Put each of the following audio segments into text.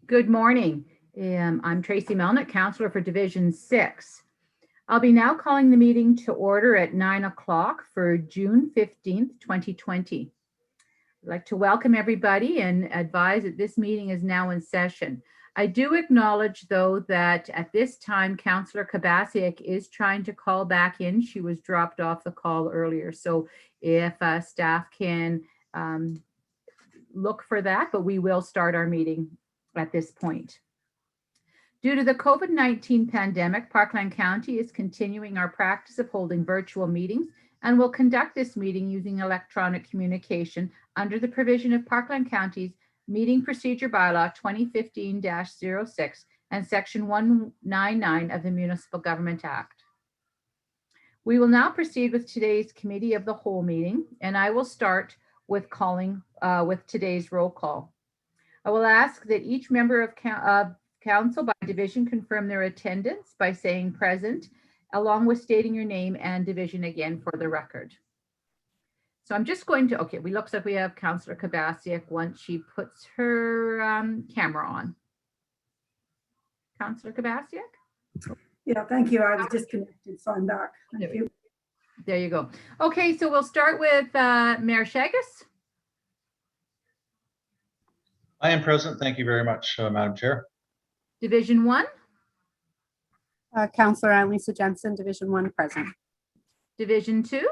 Good morning. I'm Tracy Melnick, Councillor for Division 6. I'll be now calling the meeting to order at 9 o'clock for June 15th, 2020. I'd like to welcome everybody and advise that this meeting is now in session. I do acknowledge, though, that at this time, Councillor Kabasiak is trying to call back in. She was dropped off the call earlier. So if staff can look for that, but we will start our meeting at this point. Due to the COVID-19 pandemic, Parkland County is continuing our practice of holding virtual meetings and will conduct this meeting using electronic communication under the provision of Parkland County's Meeting Procedure Bylaw 2015-06 and Section 199 of the Municipal Government Act. We will now proceed with today's Committee of the Whole meeting, and I will start with calling with today's roll call. I will ask that each member of council by division confirm their attendance by saying present, along with stating your name and division again for the record. So I'm just going to, okay, we looks like we have Councillor Kabasiak once she puts her camera on. Councillor Kabasiak? Yeah, thank you. I was disconnected, so I'm back. Thank you. There you go. Okay, so we'll start with Mayor Shagas. I am present. Thank you very much, Madam Chair. Division 1. Councillor Annalisa Jensen, Division 1, present. Division 2.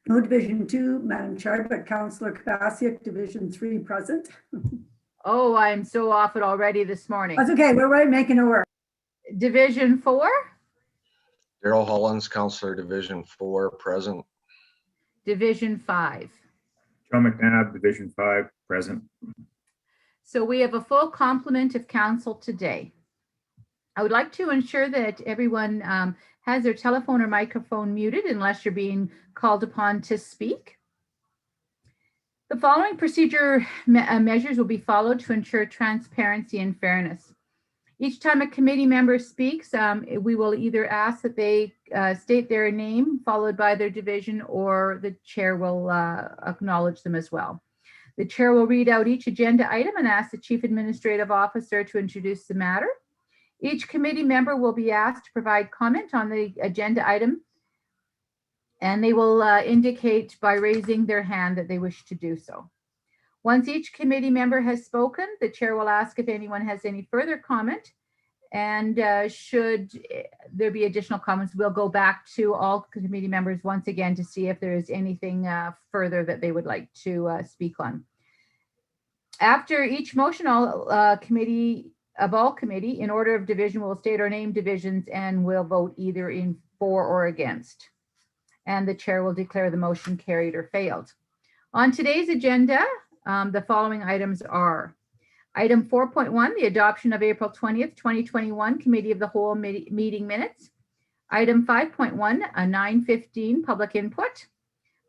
No Division 2, Madam Chair, but Councillor Kabasiak, Division 3, present. Oh, I'm so off it already this morning. That's okay. We're right, making it work. Division 4. Daryl Hollins, Councillor, Division 4, present. Division 5. Joe McNabb, Division 5, present. So we have a full complement of council today. I would like to ensure that everyone has their telephone or microphone muted unless you're being called upon to speak. The following procedure measures will be followed to ensure transparency and fairness. Each time a committee member speaks, we will either ask that they state their name followed by their division, or the chair will acknowledge them as well. The chair will read out each agenda item and ask the Chief Administrative Officer to introduce the matter. Each committee member will be asked to provide comment on the agenda item, and they will indicate by raising their hand that they wish to do so. Once each committee member has spoken, the chair will ask if anyone has any further comment, and should there be additional comments, we'll go back to all committee members once again to see if there is anything further that they would like to speak on. After each motion, all committee, in order of division, will state our name, divisions, and will vote either in for or against. And the chair will declare the motion carried or failed. On today's agenda, the following items are: item 4.1, the adoption of April 20th, 2021 Committee of the Whole meeting minutes. Item 5.1, a 9:15 public input.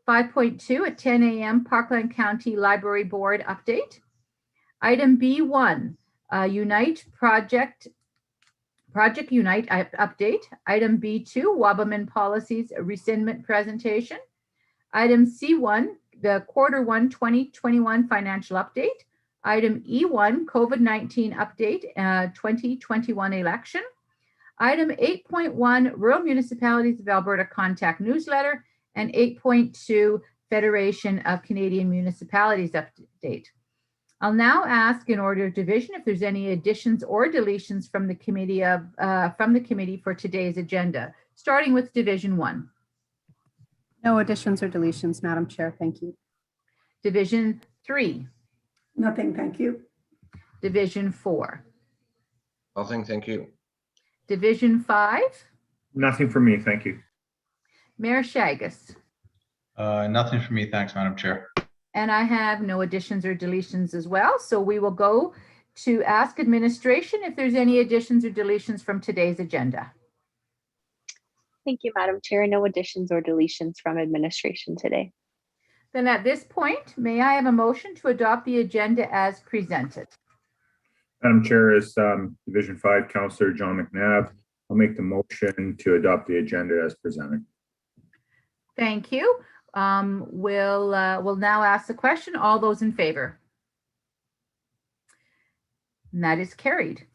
5.2, a 10 a.m. Parkland County Library Board update. Item B1, Project Unite update. Item B2, Wabaman Policies rescindment presentation. Item C1, the Q1 2021 financial update. Item E1, COVID-19 update, 2021 election. Item 8.1, Rural Municipalities of Alberta Contact Newsletter. And 8.2, Federation of Canadian Municipalities update. I'll now ask, in order of division, if there's any additions or deletions from the committee for today's agenda, starting with Division 1. No additions or deletions, Madam Chair. Thank you. Division 3. Nothing, thank you. Division 4. Nothing, thank you. Division 5. Nothing for me, thank you. Mayor Shagas. Nothing for me, thanks, Madam Chair. And I have no additions or deletions as well. So we will go to ask administration if there's any additions or deletions from today's agenda. Thank you, Madam Chair. No additions or deletions from administration today. Then at this point, may I have a motion to adopt the agenda as presented? Madam Chair, as Division 5 Councillor John McNabb, I'll make the motion to adopt the agenda as presented. Thank you. We'll now ask the question. All those in favor? And that is carried.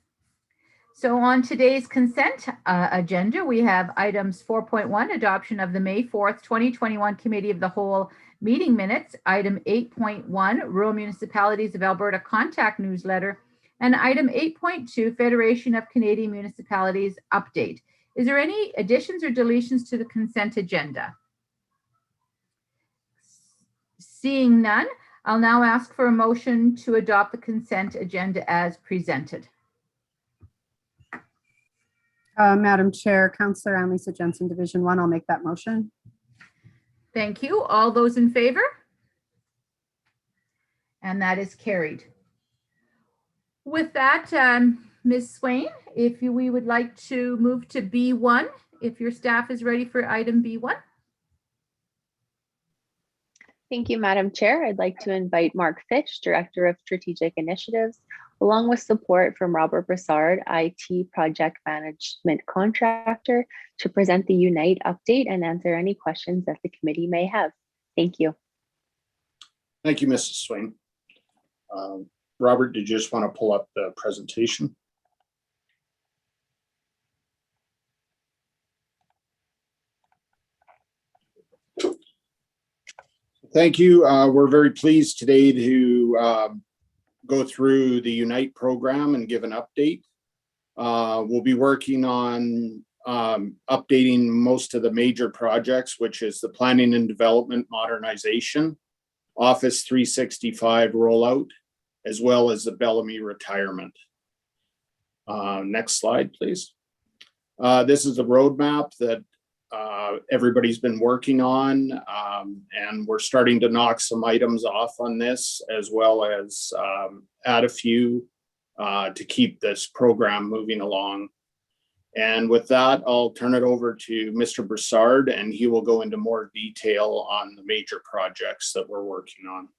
So on today's consent agenda, we have items 4.1, adoption of the May 4th, 2021 Committee of the Whole meeting minutes, item 8.1, Rural Municipalities of Alberta Contact Newsletter, and item 8.2, Federation of Canadian Municipalities update. Is there any additions or deletions to the consent agenda? Seeing none, I'll now ask for a motion to adopt the consent agenda as presented. Madam Chair, Councillor Anne-Lisa Jensen, Division 1, I'll make that motion. Thank you. All those in favor? And that is carried. With that, Ms. Swain, we would like to move to B1, if your staff is ready for item B1. Thank you, Madam Chair. I'd like to invite Mark Fitch, Director of Strategic Initiatives, along with support from Robert Broussard, IT Project Management Contractor, to present the Unite update and answer any questions that the committee may have. Thank you. Thank you, Mrs. Swain. Robert, did you just want to pull up the presentation? Thank you. We're very pleased today to go through the Unite program and give an update. We'll be working on updating most of the major projects, which is the planning and development modernization, Office 365 rollout, as well as the Bellamy retirement. Next slide, please. This is a roadmap that everybody's been working on, and we're starting to knock some items off on this, as well as add a few to keep this program moving along. And with that, I'll turn it over to Mr. Broussard, and he will go into more detail on the major projects that we're working on.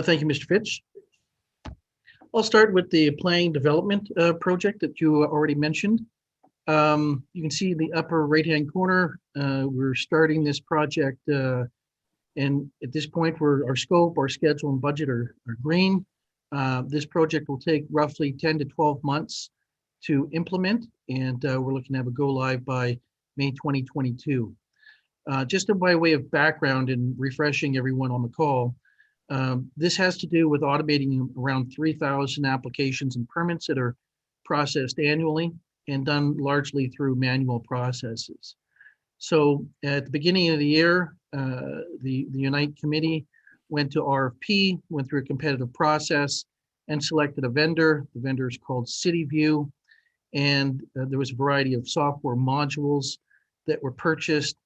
Thank you, Mr. Fitch. I'll start with the planning development project that you already mentioned. You can see in the upper right-hand corner, we're starting this project, and at this point, our scope, our schedule, and budget are green. This project will take roughly 10 to 12 months to implement, and we're looking to have a go live by May 2022. Just by way of background and refreshing everyone on the call, this has to do with automating around 3,000 applications and permits that are processed annually and done largely through manual processes. So at the beginning of the year, the Unite Committee went to RFP, went through a competitive process, and selected a vendor. The vendor is called CityView, and there was a variety of software modules that were purchased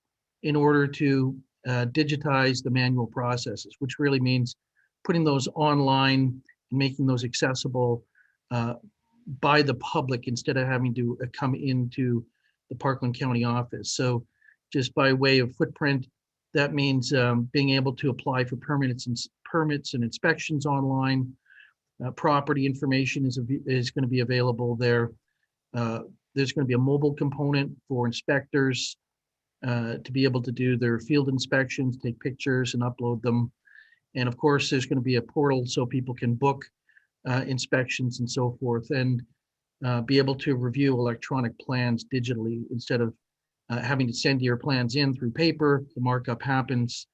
in order to digitize the manual processes, which really means putting those online and making those accessible by the public instead of having to come into the Parkland County office. So just by way of footprint, that means being able to apply for permits and inspections online. Property information is going to be available there. There's going to be a mobile component for inspectors to be able to do their field inspections, take pictures and upload them. And of course, there's going to be a portal so people can book inspections and so forth, and be able to review electronic plans digitally instead of having to send your plans in through paper. The markup happens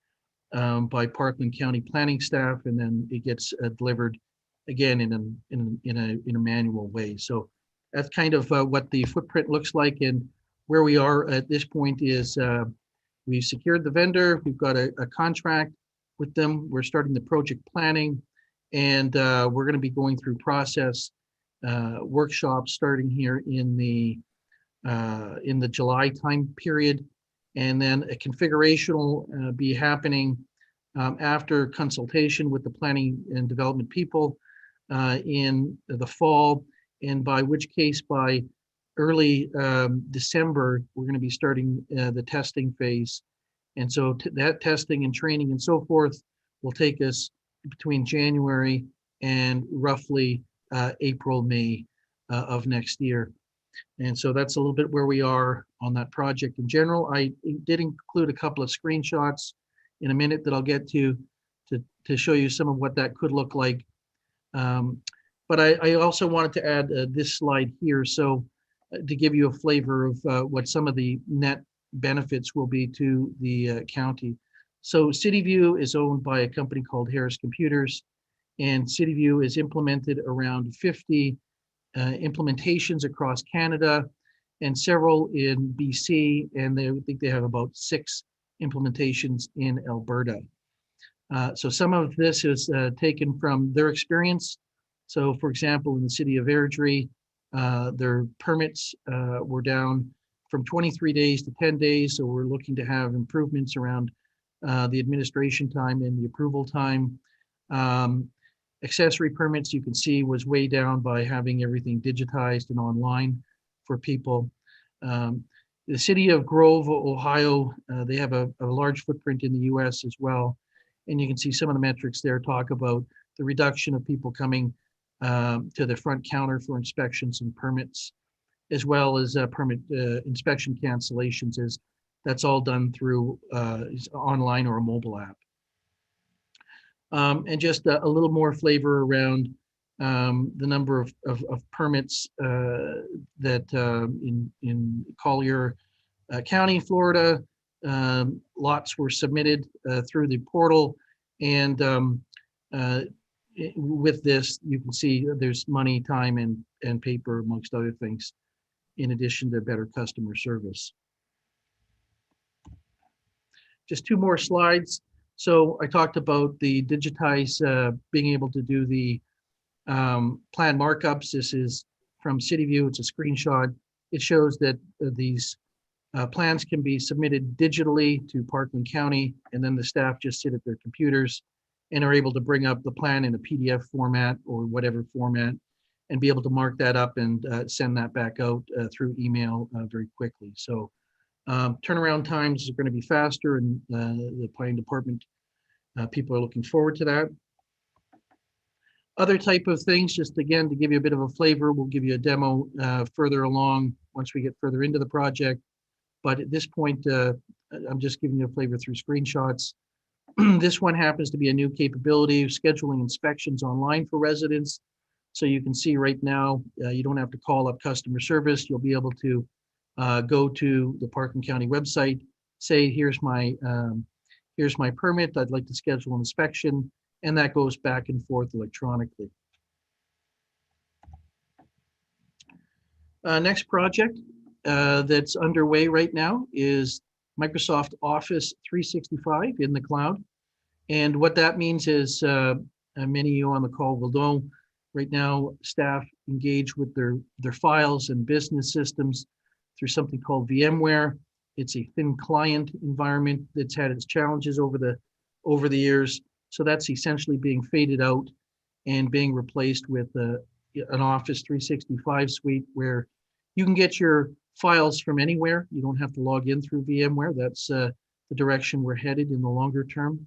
by Parkland County planning staff, and then it gets delivered again in a manual way. So that's kind of what the footprint looks like, and where we are at this point is we've secured the vendor. We've got a contract with them. We're starting the project planning, and we're going to be going through process workshops starting here in the July time period, and then a configuration will be happening after consultation with the planning and development people in the fall, and by which case by early December we're going to be starting the testing phase. And so that testing and training and so forth will take us between January and roughly April, May of next year. And so that's a little bit where we are on that project in general. I did include a couple of screenshots in a minute that I'll get to show you some of what that could look like. But I also wanted to add this slide here. So to give you a flavor of what some of the net benefits will be to the county. So CityView is owned by a company called Harris Computers, and CityView is implemented around 50 implementations across Canada and several in BC, and I think they have about 6 implementations in Alberta. So some of this is taken from their experience. So for example, in the city of Airdrie, their permits were down from 23 days to 10 days. So we're looking to have improvements around the administration time and the approval time. Accessory permits, you can see, was way down by having everything digitized and online for people. The city of Grove, Ohio, they have a large footprint in the US as well. And you can see some of the metrics there talk about the reduction of people coming to the front counter for inspections and permits, as well as permit inspection cancellations. That's all done through online or a mobile app. And just a little more flavor around the number of permits that in Collier County, Florida, lots were submitted through the portal. And with this, you can see there's money, time, and paper, amongst other things, in addition to better customer service. Just 2 more slides. So I talked about the digitize, being able to do the plan markups. This is from CityView. It's a screenshot. It shows that these plans can be submitted digitally to Parkland County, and then the staff just sit at their computers and are able to bring up the plan in a PDF format or whatever format and be able to mark that up and send that back out through email very quickly. So turnaround times are going to be faster, and the planning department people are looking forward to that. Other type of things, just again, to give you a bit of a flavor, we'll give you a demo further along once we get further into the project. But at this point, I'm just giving you a flavor through screenshots. This one happens to be a new capability of scheduling inspections online for residents. So you can see right now, you don't have to call up customer service. You'll be able to go to the Parkland County website, say, here's my permit, I'd like to schedule an inspection, and that goes back and forth electronically. Next project that's underway right now is Microsoft Office 365 in the cloud. And what that means is, many of you on the call will know, right now staff engage with their files and business systems through something called VMware. It's a thin client environment that's had its challenges over the years. So that's essentially being faded out and being replaced with an Office 365 suite where you can get your files from anywhere. You don't have to log in through VMware. That's the direction we're headed in the longer term.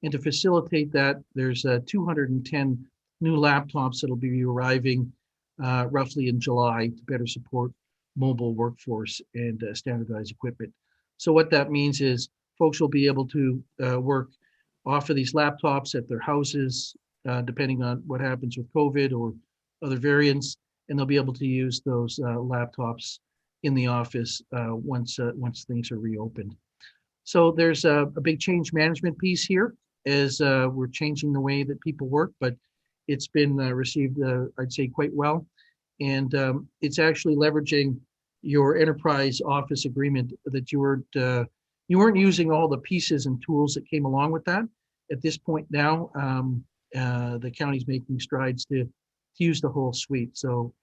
And to facilitate that, there's 210 new laptops that'll be arriving roughly in July to better support mobile workforce and standardized equipment. So what that means is folks will be able to work off of these laptops at their houses, depending on what happens with COVID or other variants, and they'll be able to use those laptops in the office once things are reopened. So there's a big change management piece here as we're changing the way that people work, but it's been received, I'd say, quite well. And it's actually leveraging your enterprise office agreement that you weren't using all the pieces and tools that came along with that. At this point now, the county's making strides to use the whole suite. So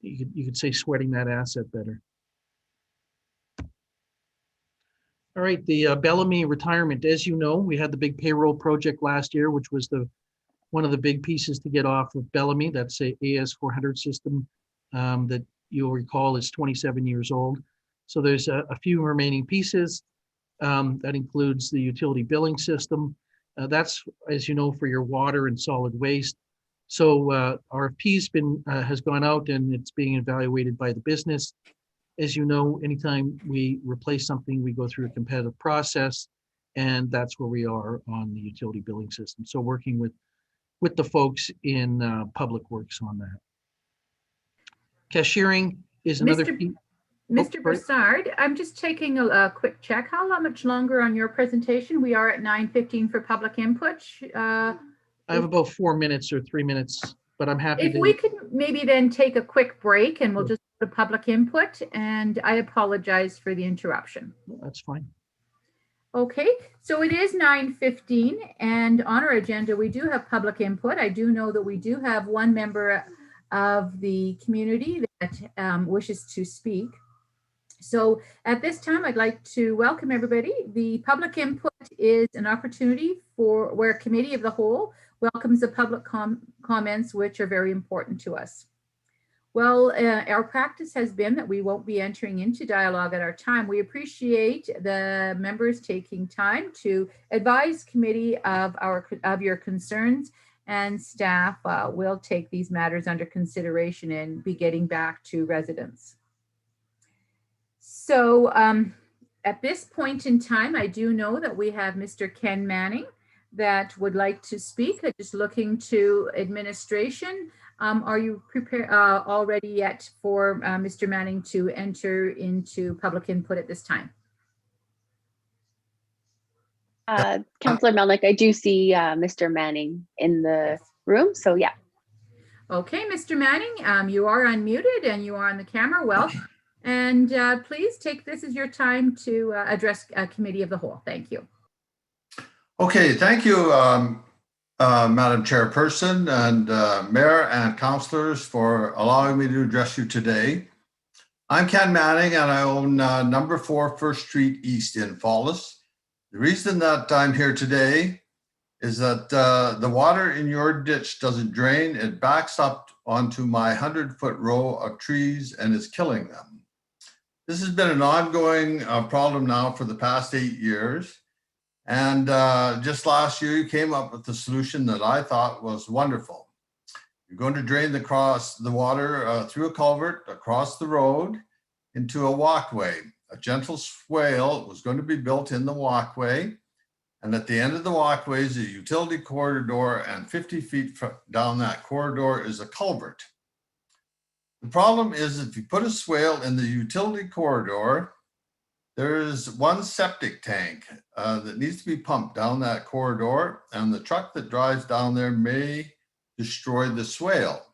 you could say sweating that asset better. All right, the Bellamy retirement. As you know, we had the big payroll project last year, which was one of the big pieces to get off of Bellamy. That's a AS400 system that you'll recall is 27 years old. So there's a few remaining pieces. That includes the utility billing system. That's, as you know, for your water and solid waste. So RFP's has gone out and it's being evaluated by the business. As you know, anytime we replace something, we go through a competitive process, and that's where we are on the utility billing system. So working with with the folks in Public Works on that. Cashiering is another. Mr. Oh, Mr. sorry. Broussard, I'm just taking a quick check. How much longer on your presentation? We are at 9:15 for public input. I have about 4 minutes or 3 minutes, but I'm happy If to. we could maybe then take a quick break and we'll Sure. just go to public input, and I apologize for the interruption. That's fine. Okay, so it is 9:15 and on our agenda, we do have public input. I do know that we do have one member of the community that wishes to speak. So at this time, I'd like to welcome everybody. The public input is an opportunity for where a committee of the whole welcomes the public comments, which are very important to us. Well, our practice has been that we won't be entering into dialogue at our time. We appreciate the members taking time to advise committee of your concerns, and staff will take these matters under consideration and be getting back to residents. So at this point in time, I do know that we have Mr. Ken Manning that would like to speak. Just looking to administration. Are you prepared already yet for Mr. Manning to enter into public input at this time? Councillor Melnick, I do see Mr. Manning in the room, so yeah. Okay, Mr. Manning, you are unmuted and you are on the camera. Well, and please take this as your time to address a committee of the whole. Thank you. Okay, thank you, Madam Chairperson and Mayor and councillors for allowing me to address you today. I'm Ken Manning and I own number 4 First Street East in Fallis. The reason that I'm here today is that the water in your ditch doesn't drain. It backs up onto my 100-foot row of trees and is killing them. This has been an ongoing problem now for the past 8 years. And just last year, you came up with a solution that I thought was wonderful. You're going to drain the water through a culvert across the road into a walkway. A gentle swale was going to be built in the walkway. And at the end of the walkway is a utility corridor, and 50 feet down that corridor is a culvert. The problem is if you put a swale in the utility corridor, there is one septic tank that needs to be pumped down that corridor, and the truck that drives down there may destroy the swale.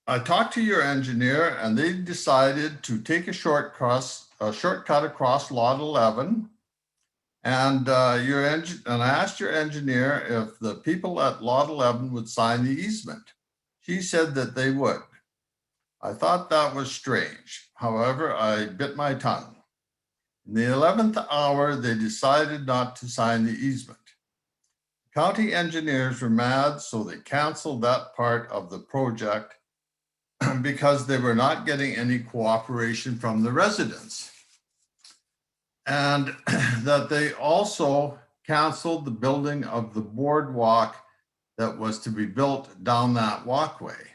I talked to your engineer, and they decided to take a shortcut across Lot 11. And I asked your engineer if the people at Lot 11 would sign the easement. She said that they would. I thought that was strange. However, I bit my tongue. In the 11th hour, they decided not to sign the easement. County engineers were mad, so they canceled that part of the project because they were not getting any cooperation from the residents. And that they also canceled the building of the boardwalk that was to be built down that walkway.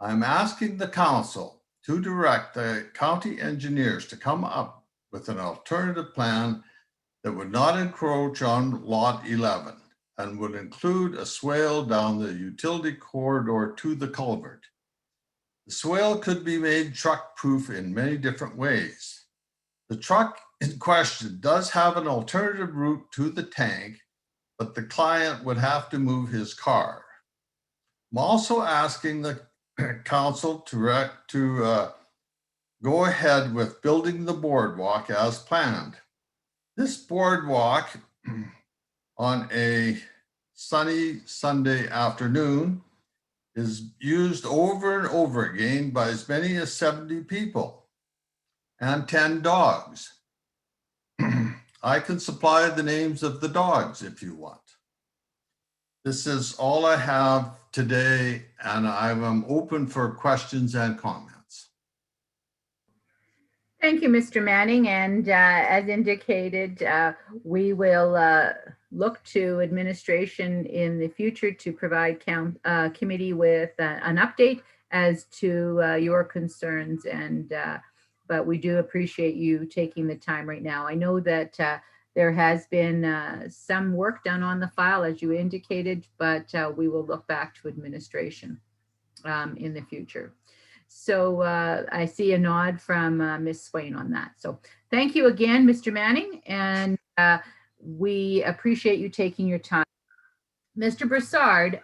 I'm asking the council to direct the county engineers to come up with an alternative plan that would not encroach on Lot 11 and would include a swale down the utility corridor to the culvert. The swale could be made truck-proof in many different ways. The truck in question does have an alternative route to the tank, but the client would have to move his car. I'm also asking the council to go ahead with building the boardwalk as planned. This boardwalk on a sunny Sunday afternoon is used over and over again by as many as 70 people and 10 dogs. I can supply the names of the dogs if you want. This is all I have today, and I am open for questions and comments. Thank you, Mr. Manning. And as indicated, we will look to administration in the future to provide committee with an update as to your concerns. And but we do appreciate you taking the time right now. I know that There has been some work done on the file, as you indicated, but we will look back to administration in the future. So I see a nod from Ms. Swain on that. So thank you again, Mr. Manning, and we appreciate you taking your time. Mr. Broussard,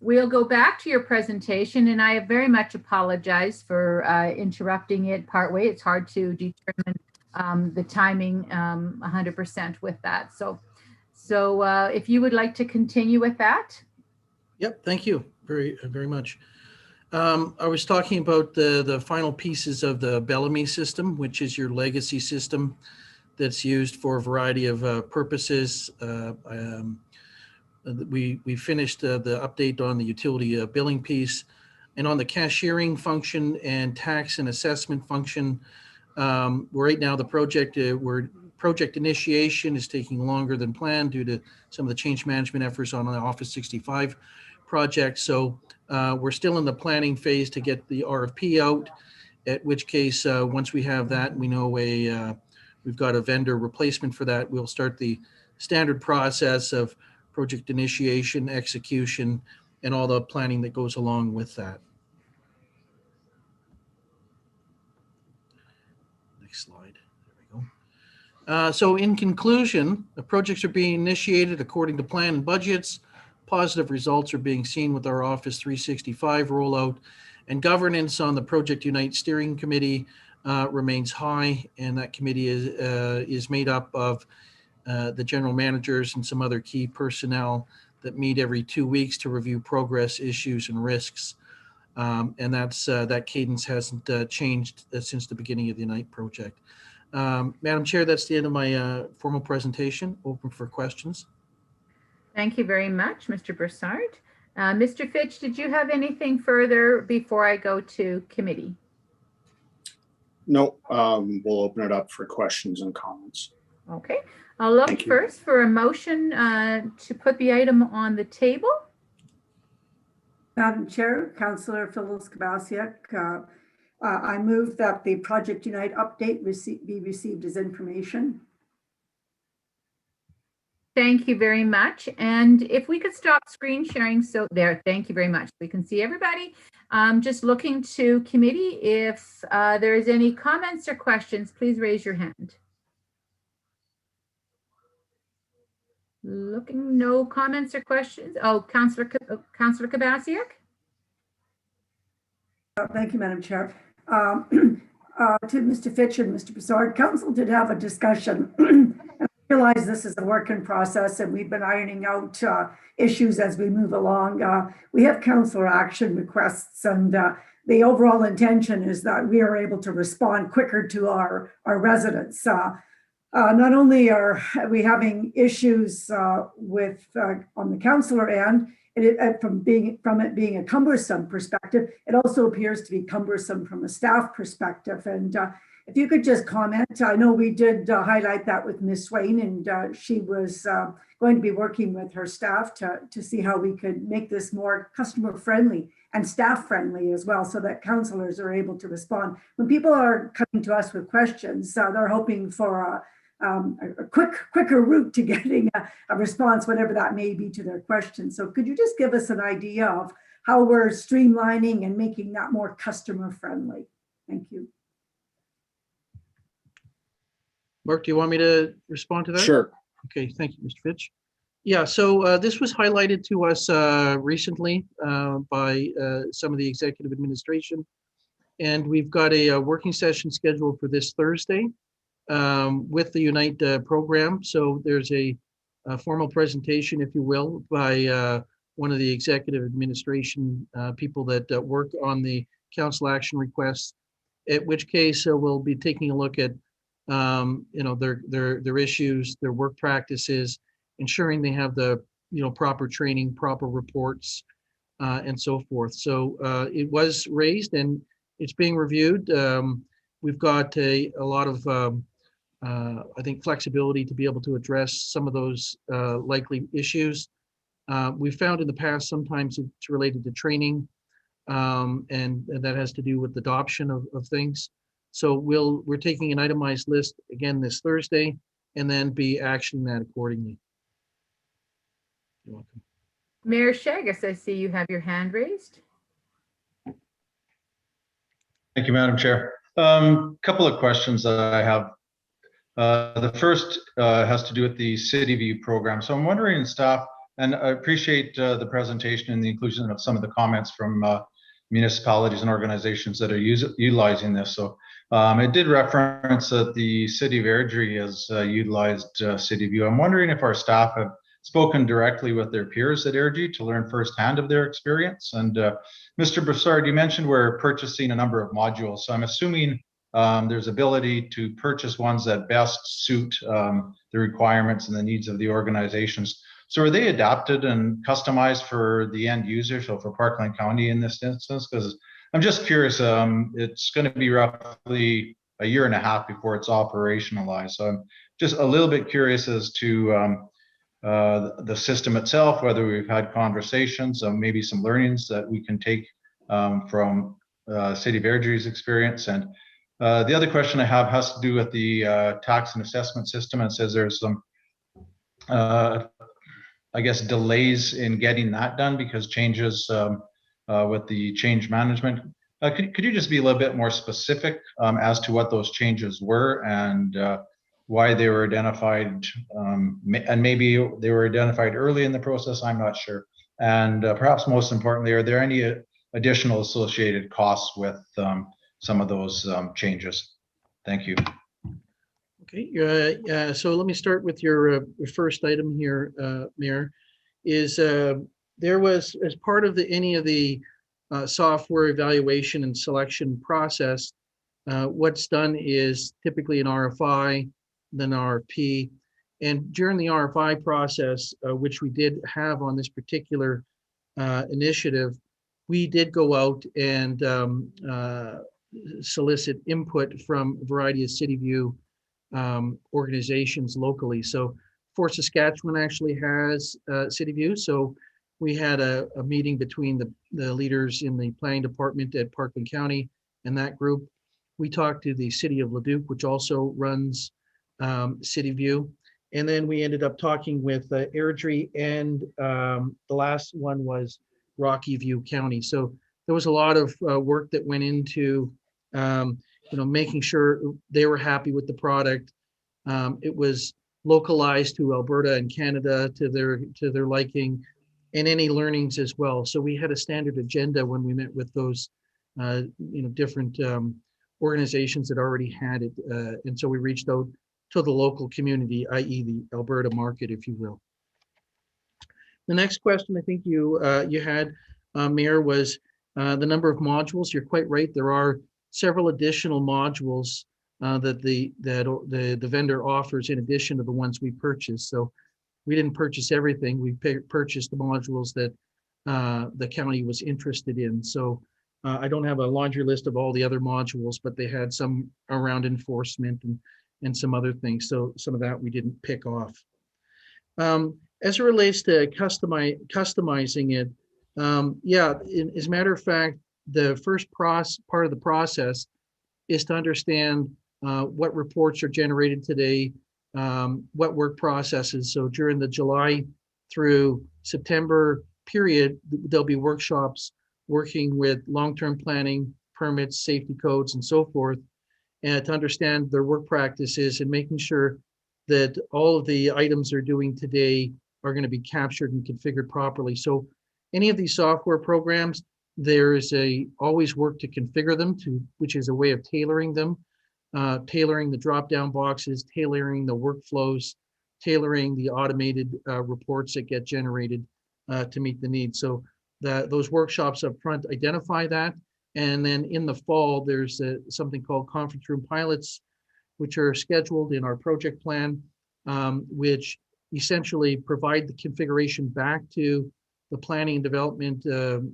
we'll go back to your presentation, and I very much apologize for interrupting it partway. It's hard to determine the timing 100% with that. So if you would like to continue with that. Yep, thank you very much. I was talking about the final pieces of the Bellamy system, which is your legacy system that's used for a variety of purposes. We finished the update on the utility billing piece, and on the cashiering function and tax and assessment function. Right now, the project initiation is taking longer than planned due to some of the change management efforts on the Office 65 project. So we're still in the planning phase to get the RFP out, at which case, once we have that, we know we've got a vendor replacement for that, we'll start the standard process of project initiation, execution, and all the planning that goes along with that. Next slide. There we go. So in conclusion, the projects are being initiated according to plan and budgets. Positive results are being seen with our Office 365 rollout, and governance on the Project Unite Steering Committee remains high, and that committee is made up of the general managers and some other key personnel that meet every 2 weeks to review progress, issues, and risks. And that cadence hasn't changed since the beginning of the Unite project. Madam Chair, that's the end of my formal presentation. Open for questions. Thank you very much, Mr. Broussard. Mr. Fitch, did you have anything further before I go to committee? No, we'll open it up for questions and comments. Okay, I'll look Thank you. first for a motion to put the item on the table. Madam Chair, Councillor Phyllis Kabasiak, I move that the Project Unite update be received as information. Thank you very much. And if we could stop screen sharing. So there, thank you very much. We can see everybody. Just looking to committee. If there is any comments or questions, please raise your hand. Looking, no comments or questions. Oh, Councillor Kabasiak. Thank you, Madam Chair. To Mr. Fitch and Mr. Broussard, Council did have a discussion. And I realize this is a work in process, and we've been ironing out issues as we move along. We have councillor action requests, and the overall intention is that we are able to respond quicker to our residents. Not only are we having issues with on the councillor end, from it being a cumbersome perspective, it also appears to be cumbersome from a staff perspective. And if you could just comment, I know we did highlight that with Ms. Swain, and she was going to be working with her staff to see how we could make this more customer friendly and staff friendly as well, so that councillors are able to respond. When people are coming to us with questions, they're hoping for a quicker route to getting a response, whatever that may be, to their question. So could you just give us an idea of how we're streamlining and making that more customer friendly? Thank you. Mark, do you want me to respond to that? Sure. Okay, thank you, Mr. Fitch. Yeah, so this was highlighted to us recently by some of the executive administration, and we've got a working session scheduled for this Thursday with the Unite program. So there's a formal presentation, if you will, by one of the executive administration people that work on the council action requests, at which case we'll be taking a look at their issues, their work practices, ensuring they have the proper training, proper reports, and so forth. So it was raised and it's being reviewed. We've got a lot of I think flexibility to be able to address some of those likely issues. We've found in the past sometimes it's related to training, and that has to do with adoption of things. So we're taking an itemized list again this Thursday, and then be actioning that accordingly. You're welcome. Mayor Shagus, I see you have your hand raised. Thank you, Madam Chair. Couple of questions that I have. The first has to do with the City View program. So I'm wondering, staff, and I appreciate the presentation and the inclusion of some of the comments from municipalities and organizations that are utilizing this. So it did reference that the City of Airdrie has utilized City View. I'm wondering if our staff have spoken directly with their peers at Airdrie to learn firsthand of their experience. And Mr. Broussard, you mentioned we're purchasing a number of modules. So I'm assuming there's ability to purchase ones that best suit the requirements and the needs of the organizations. So are they adapted and customized for the end user, so for Parkland County in this instance? Because I'm just curious, it's going to be roughly a year and a half before it's operationalized. So I'm just a little bit curious as to the system itself, whether we've had conversations, maybe some learnings that we can take from City of Airdrie's experience. And the other question I have has to do with the tax and assessment system. It says there's some, I guess, delays in getting that done because changes with the change management. Could you just be a little bit more specific as to what those changes were and why they were identified, and maybe they were identified early in the process, I'm not sure. And perhaps most importantly, are there any additional associated costs with some of those changes? Thank you. Okay, so let me start with your first item here, Mayor, is there was, as part of any of the software evaluation and selection process, what's done is typically an RFI, then RFP. And during the RFI process, which we did have on this particular initiative, we did go out and solicit input from a variety of City View organizations locally. So Fort Saskatchewan actually has City View. So we had a meeting between the leaders in the planning department at Parkland County and that group. We talked to the City of Leduc, which also runs City View. And then we ended up talking with Airdrie, and the last one was Rocky View County. So there was a lot of work that went into making sure they were happy with the product. It was localized to Alberta and Canada to their liking, and any learnings as well. So we had a standard agenda when we met with those different organizations that already had it, and so we reached out to the local community, i.e. the Alberta market, if you will. The next question I think you had, Mayor, was the number of modules. You're quite right. There are several additional modules that the vendor offers in addition to the ones we purchased. So we didn't purchase everything. We purchased the modules that the county was interested in. So I don't have a laundry list of all the other modules, but they had some around enforcement and some other things. So some of that we didn't pick off. As it relates to customizing it, as a matter of fact, the first part of the process is to understand what reports are generated today, what work processes. So during the July through September period, there'll be workshops working with long-term planning, permits, safety codes, and so forth, and to understand their work practices and making sure that all of the items they're doing today are going to be captured and configured properly. So any of these software programs, there is always work to configure them, which is a way of tailoring them, tailoring the drop-down boxes, tailoring the workflows, tailoring the automated reports that get generated to meet the needs. So those workshops up front identify that. And then in the fall, there's something called conference room pilots, which are scheduled in our project plan, which essentially provide the configuration back to the planning and development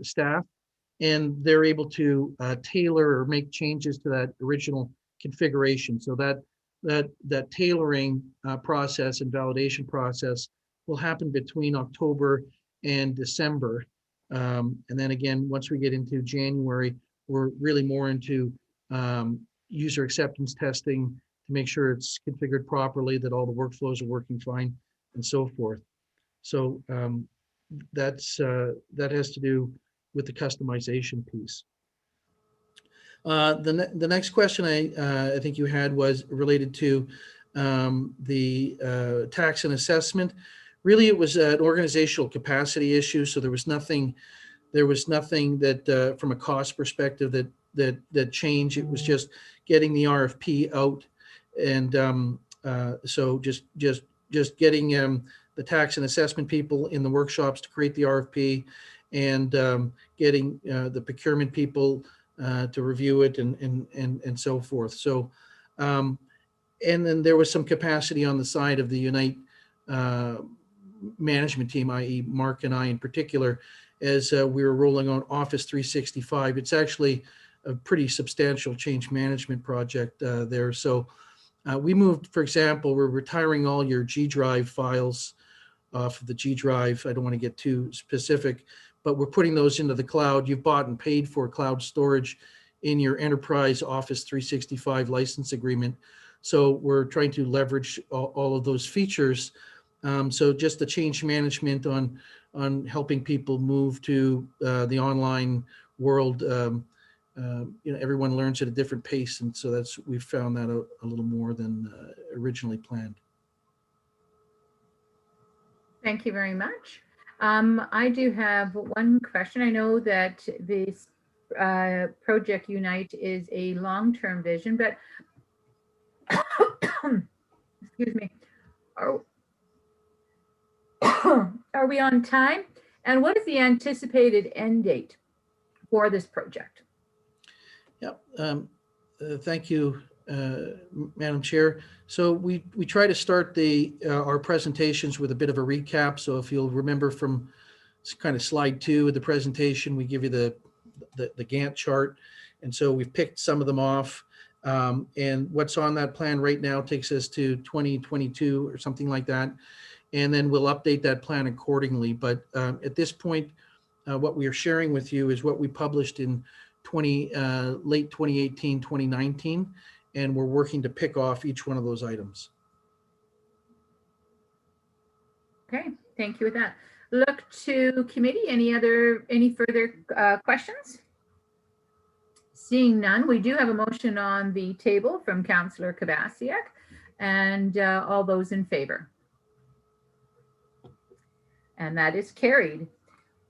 staff. And they're able to tailor or make changes to that original configuration. So that tailoring process and validation process will happen between October and December. And then again, once we get into January, we're really more into user acceptance testing to make sure it's configured properly, that all the workflows are working fine, and so forth. So that has to do with the customization piece. The next question I think you had was related to the tax and assessment. Really, it was an organizational capacity issue. So there was nothing that from a cost perspective that changed. It was just getting the RFP out, and so just getting the tax and assessment people in the workshops to create the RFP, and getting the procurement people to review it and so forth. So, and then there was some capacity on the side of the Unite management team, i.e. Mark and I in particular, as we were rolling on Office 365. It's actually a pretty substantial change management project there. So we moved, for example, we're retiring all your G Drive files off of the G Drive. I don't want to get too specific, but we're putting those into the cloud. You've bought and paid for cloud storage in your enterprise Office 365 license agreement. So we're trying to leverage all of those features. So just the change management on helping people move to the online world. Everyone learns at a different pace, and so we've found that a little more than originally planned. Thank you very much. I do have one question. I know that this Project Unite is a long-term vision, but excuse me, are we on time? And what is the anticipated end date for this project? Yep. Thank you, Madam Chair. So we try to start our presentations with a bit of a recap. So if you'll remember from kind of slide 2 of the presentation, we give you the Gantt chart. And so we've picked some of them off. And what's on that plan right now takes us to 2022 or something like that. And then we'll update that plan accordingly. But at this point, what we are sharing with you is what we published in late 2018, 2019, and we're working to pick off each one of those items. Okay, thank you with that. Look to committee. Any further questions? Seeing none, we do have a motion on the table from Councillor Kubasiak, and all those in favor. And that is carried.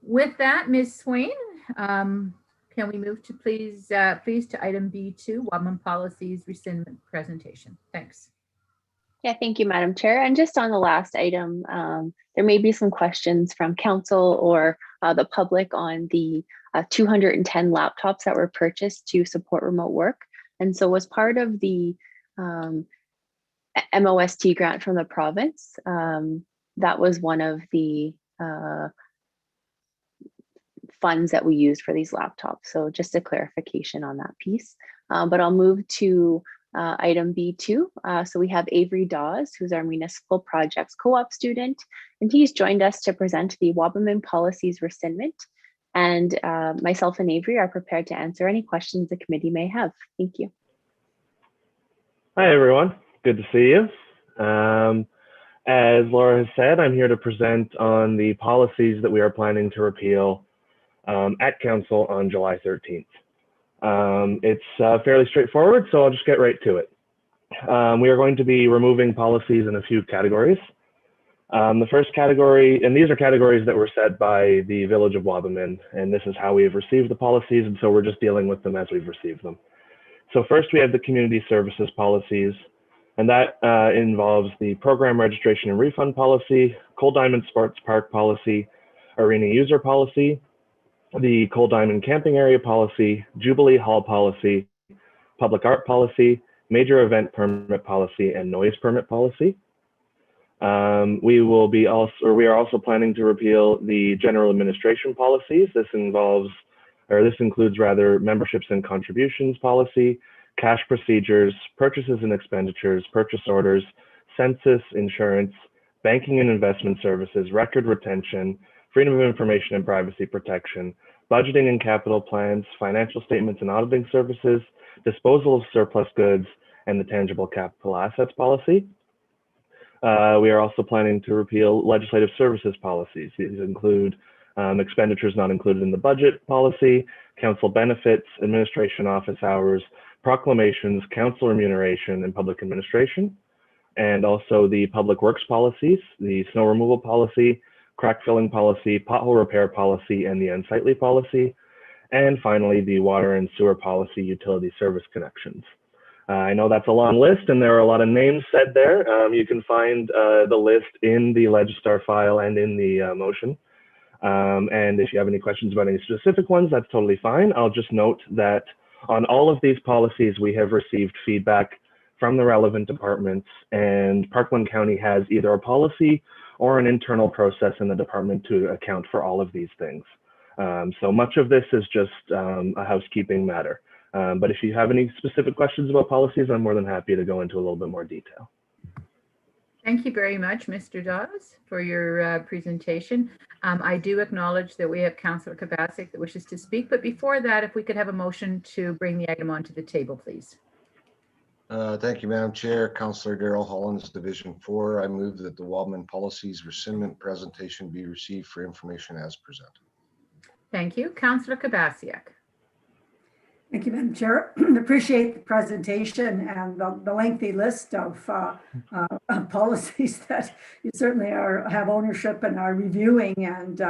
With that, Ms. Swain, can we move to please to item B2, Wabamun Policies Rescindment Presentation? Thanks. Yeah, thank you, Madam Chair. And just on the last item, there may be some questions from council or the public on the 210 laptops that were purchased to support remote work. And so as part of the MOST grant from the province, that was one of the funds that we used for these laptops. So just a clarification on that piece. But I'll move to item B2. So we have Avery Dawes, who's our municipal projects co-op student, and he's joined us to present the Wabamun Policies Rescindment. And myself and Avery are prepared to answer any questions the committee may have. Thank you. Hi, everyone. Good to see you. As Laura has said, I'm here to present on the policies that we are planning to repeal at council on July 13th. It's fairly straightforward, so I'll just get right to it. We are going to be removing policies in a few categories. The first category, and these are categories that were set by the Village of Wabamun, and this is how we have received the policies, and so we're just dealing with them as we've received them. So first we have the community services policies, and that involves the program registration and refund policy, Coal Diamond Sports Park policy, arena user policy, the Coal Diamond camping area policy, Jubilee Hall policy, public art policy, major event permit policy, and noise permit policy. We are also planning to repeal the general administration policies. This includes memberships and contributions policy, cash procedures, purchases and expenditures, purchase orders, census, insurance, banking and investment services, record retention, freedom of information and privacy protection, budgeting and capital plans, financial statements and auditing services, disposal of surplus goods, and the tangible capital assets policy. We are also planning to repeal legislative services policies. These include expenditures not included in the budget policy, council benefits, administration office hours, proclamations, council remuneration, and public administration, and also the public works policies, the snow removal policy, crack filling policy, pothole repair policy, and the unsightly policy, and finally the water and sewer policy utility service connections. I know that's a long list and there are a lot of names said there. You can find the list in the Legistar file and in the motion. And if you have any questions about any specific ones, that's totally fine. I'll just note that on all of these policies, we have received feedback from the relevant departments, and Parkland County has either a policy or an internal process in the department to account for all of these things. So much of this is just a housekeeping matter. But if you have any specific questions about policies, I'm more than happy to go into a little bit more detail. Thank you very much, Mr. Dawes, for your presentation. I do acknowledge that we have Councillor Kubasik that wishes to speak, but before that, if we could have a motion to bring the item onto the table, please. Thank you, Madam Chair. Councillor Darrell Hollins, Division 4. I move that the Wildman Policies Rescindment presentation be received for information as presented. Thank you. Councillor Kubasiak. Thank you, Madam Chair. Appreciate the presentation and the lengthy list of policies that you certainly have ownership and are reviewing and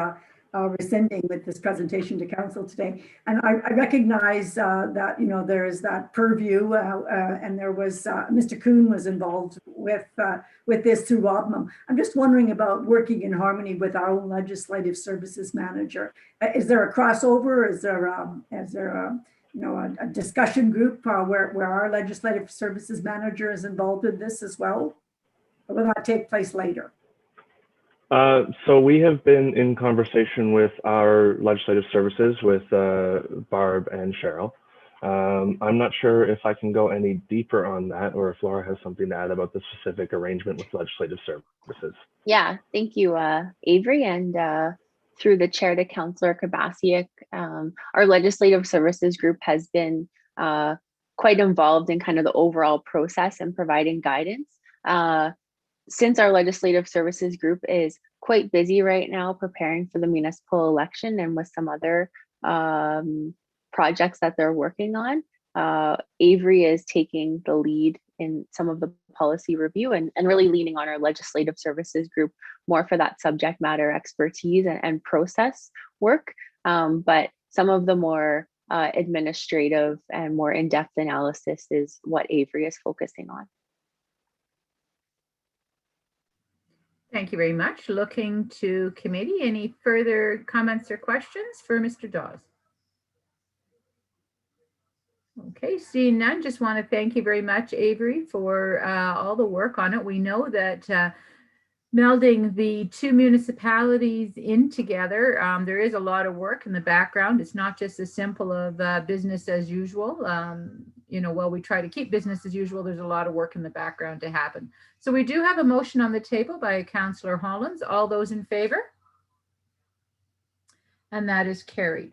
rescinding with this presentation to council today. And I recognize that, you know, there is that purview and there was Mr. Kuhn was involved with this through Optimum. I'm just wondering about working in harmony with our own legislative services manager. Is there a crossover? Is there a discussion group where our legislative services manager is involved in this as well? Or will that take place later? So we have been in conversation with our legislative services with Barb and Cheryl. I'm not sure if I can go any deeper on that or if Laura has something to add about the specific arrangement with legislative services. Yeah, thank you, Avery. And through the chair to Councillor Kubasiak, our legislative services group has been quite involved in kind of the overall process and providing guidance. Since our legislative services group is quite busy right now preparing for the municipal election and with some other projects that they're working on, Avery is taking the lead in some of the policy review and really leaning on our legislative services group more for that subject matter expertise and process work. But some of the more administrative and more in-depth analysis is what Avery is focusing on. Thank you very much. Looking to committee, any further comments or questions for Mr. Dawes? Okay, seeing none, just want to thank you very much, Avery, for all the work on it. We know that melding the two municipalities in together, there is a lot of work in the background. It's not just as simple of business as usual. You know, while we try to keep business as usual, there's a lot of work in the background to happen. So we do have a motion on the table by Councillor Hollins. All those in favor? And that is carried.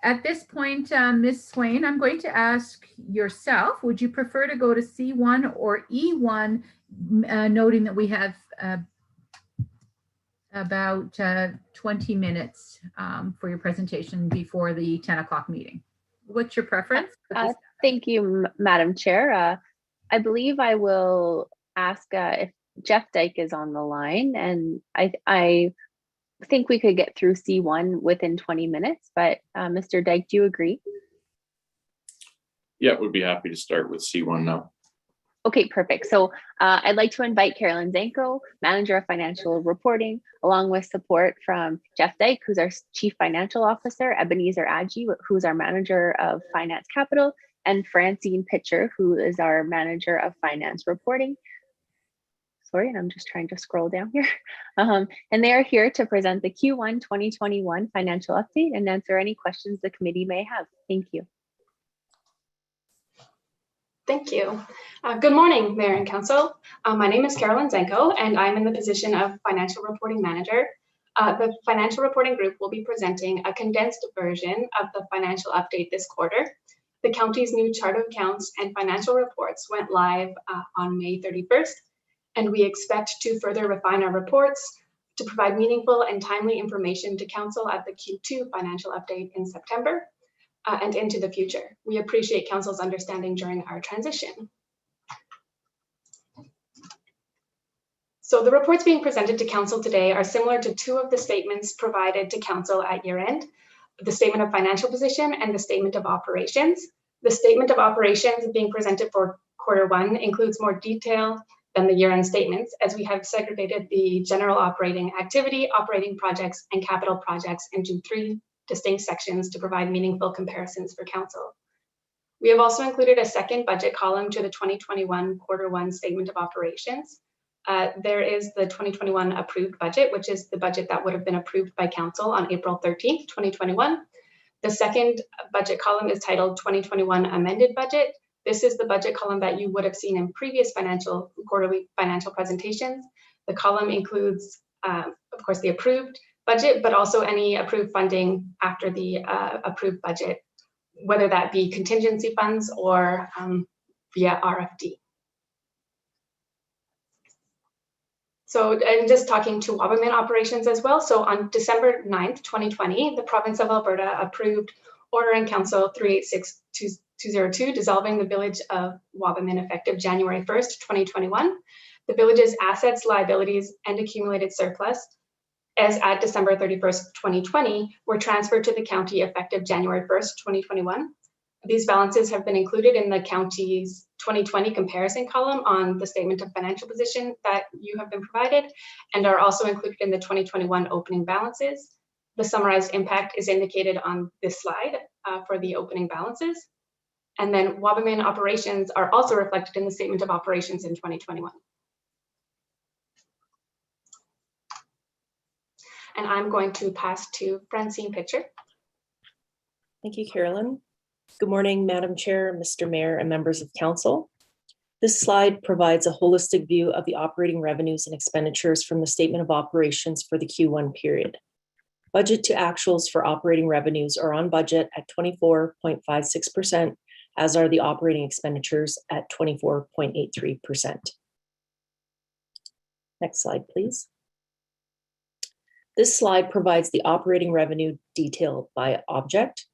At this point, Ms. Swain, I'm going to ask yourself, would you prefer to go to C1 or E1, noting that we have about 20 minutes for your presentation before the 10 o'clock meeting? What's your preference? Thank you, Madam Chair. I believe I will ask if Jeff Dyke is on the line, and I think we could get through C1 within 20 minutes, but Mr. Dyke, do you agree? Yeah, we'd be happy to start with C1 now. Okay, perfect. So I'd like to invite Carolyn Zanko, Manager of Financial Reporting, along with support from Jeff Dyke, who's our Chief Financial Officer, Ebenezer Adji, who's our Manager of Finance Capital, and Francine Pitcher, who is our Manager of Finance Reporting. Sorry, and I'm just trying to scroll down here. And they are here to present the Q1 2021 financial update and answer any questions the committee may have. Thank you. Thank you. Good morning, Mayor and Council. My name is Carolyn Zanko, and I'm in the position of Financial Reporting Manager. The Financial Reporting Group will be presenting a condensed version of the financial update this quarter. The county's new chart of accounts and financial reports went live on May 31st, and we expect to further refine our reports to provide meaningful and timely information to council at the Q2 financial update in September and into the future. We appreciate council's understanding during our transition. So the reports being presented to council today are similar to two of the statements provided to council at year end, the statement of financial position and the statement of operations. The statement of operations being presented for Q1 includes more detail than the year-end statements, as we have segregated the general operating activity, operating projects, and capital projects into 3 distinct sections to provide meaningful comparisons for council. We have also included a second budget column to the 2021 Q1 statement of operations. There is the 2021 approved budget, which is the budget that would have been approved by council on April 13th, 2021. The second budget column is titled 2021 amended budget. This is the budget column that you would have seen in previous quarterly financial presentations. The column includes, of course, the approved budget, but also any approved funding after the approved budget, whether that be contingency funds or via RFD. So, and just talking to Wabamun operations as well. So on December 9th, 2020, the province of Alberta approved Order in Council 386202, dissolving the village of Wabamun effective January 1st, 2021. The village's assets, liabilities, and accumulated surplus, as at December 31st, 2020, were transferred to the county effective January 1st, 2021. These balances have been included in the county's 2020 comparison column on the statement of financial position that you have been provided, and are also included in the 2021 opening balances. The summarized impact is indicated on this slide for the opening balances. And then Wabamun operations are also reflected in the statement of operations in 2021. And I'm going to pass to Francine Pitcher. Thank you, Carolyn. Good morning, Madam Chair, Mr. Mayor, and members of council. This slide provides a holistic view of the operating revenues and expenditures from the statement of operations for the Q1 period. Budget to actuals for operating revenues are on budget at 24.56%, as are the operating expenditures at 24.83%. Next slide, please. This slide provides the operating revenue detail by object.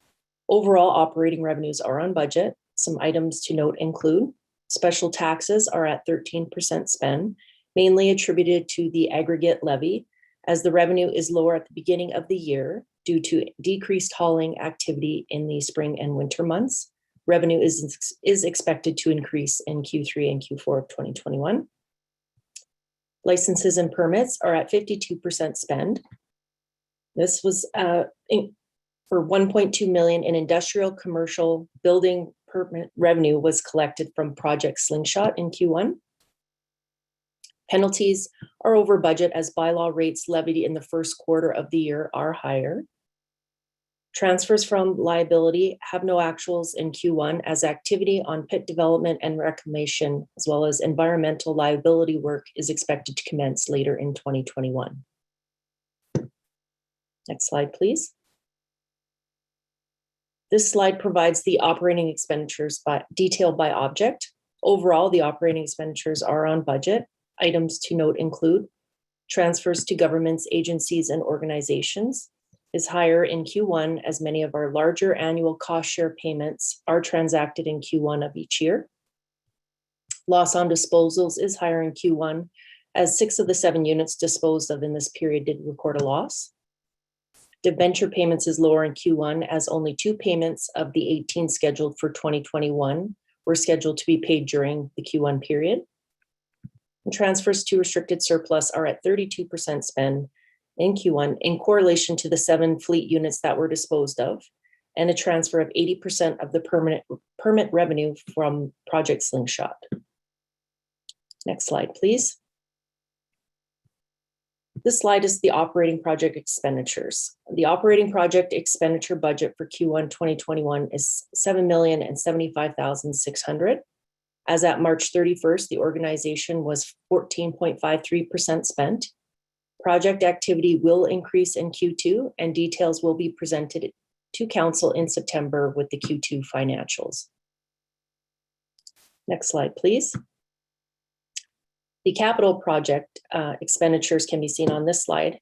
Overall operating revenues are on budget. Some items to note include special taxes are at 13% spend, mainly attributed to the aggregate levy, as the revenue is lower at the beginning of the year due to decreased hauling activity in the spring and winter months. Revenue is expected to increase in Q3 and Q4 of 2021. Licenses and permits are at 52% spend. This was for 1.2 million in industrial commercial building permit revenue was collected from Project Slingshot in Q1. Penalties are over budget as bylaw rates levied in the first quarter of the year are higher. Transfers from liability have no actuals in Q1 as activity on pit development and reclamation, as well as environmental liability work, is expected to commence later in 2021. Next slide, please. This slide provides the operating expenditures detailed by object. Overall, the operating expenditures are on budget. Items to note include transfers to governments, agencies, and organizations is higher in Q1 as many of our larger annual cost share payments are transacted in Q1 of each year. Loss on disposals is higher in Q1 as 6 of the 7 units disposed of in this period did record a loss. Debenture payments is lower in Q1 as only 2 payments of the 18 scheduled for 2021 were scheduled to be paid during the Q1 period. And transfers to restricted surplus are at 32% spend in Q1 in correlation to the 7 fleet units that were disposed of, and a transfer of 80% of the permit revenue from Project Slingshot. Next slide, please. This slide is the operating project expenditures. The operating project expenditure budget for Q1 2021 is $7,075,600. As at March 31st, the organization was 14.53% spent. Project activity will increase in Q2 and details will be presented to council in September with the Q2 financials. Next slide, please. The capital project expenditures can be seen on this slide.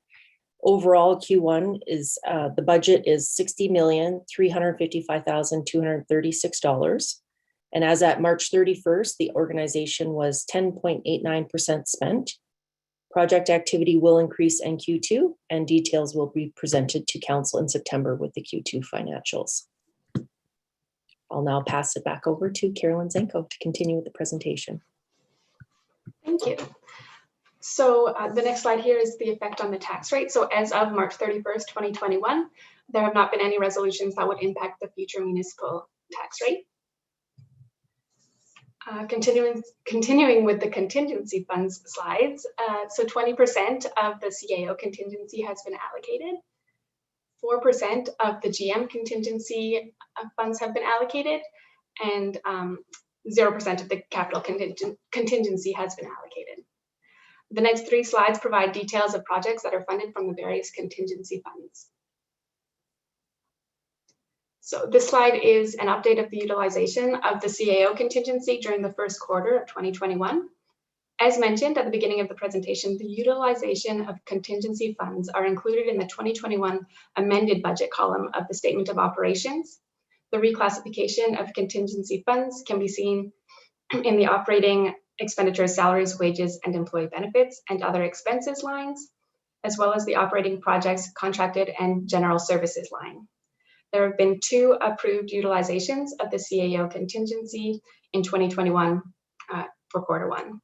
Overall, Q1 is the budget is $60,355,236. And as at March 31st, the organization was 10.89% spent. Project activity will increase in Q2, and details will be presented to council in September with the Q2 financials. I'll now pass it back over to Carolyn Zenko to continue with the presentation. Thank you. So the next slide here is the effect on the tax rate. So as of March 31st, 2021, there have not been any resolutions that would impact the future municipal tax rate. Continuing with the contingency funds slides, so 20% of the CAO contingency has been allocated. 4% of the GM contingency funds have been allocated, and 0% of the capital contingency has been allocated. The next 3 slides provide details of projects that are funded from the various contingency funds. So this slide is an update of the utilization of the CAO contingency during the first quarter of 2021. As mentioned at the beginning of the presentation, the utilization of contingency funds are included in the 2021 amended budget column of the Statement of Operations. The reclassification of contingency funds can be seen in the operating expenditures, salaries, wages, and employee benefits and other expenses lines, as well as the operating projects, contracted, and general services line. There have been 2 approved utilizations of the CAO contingency in 2021 for quarter 1.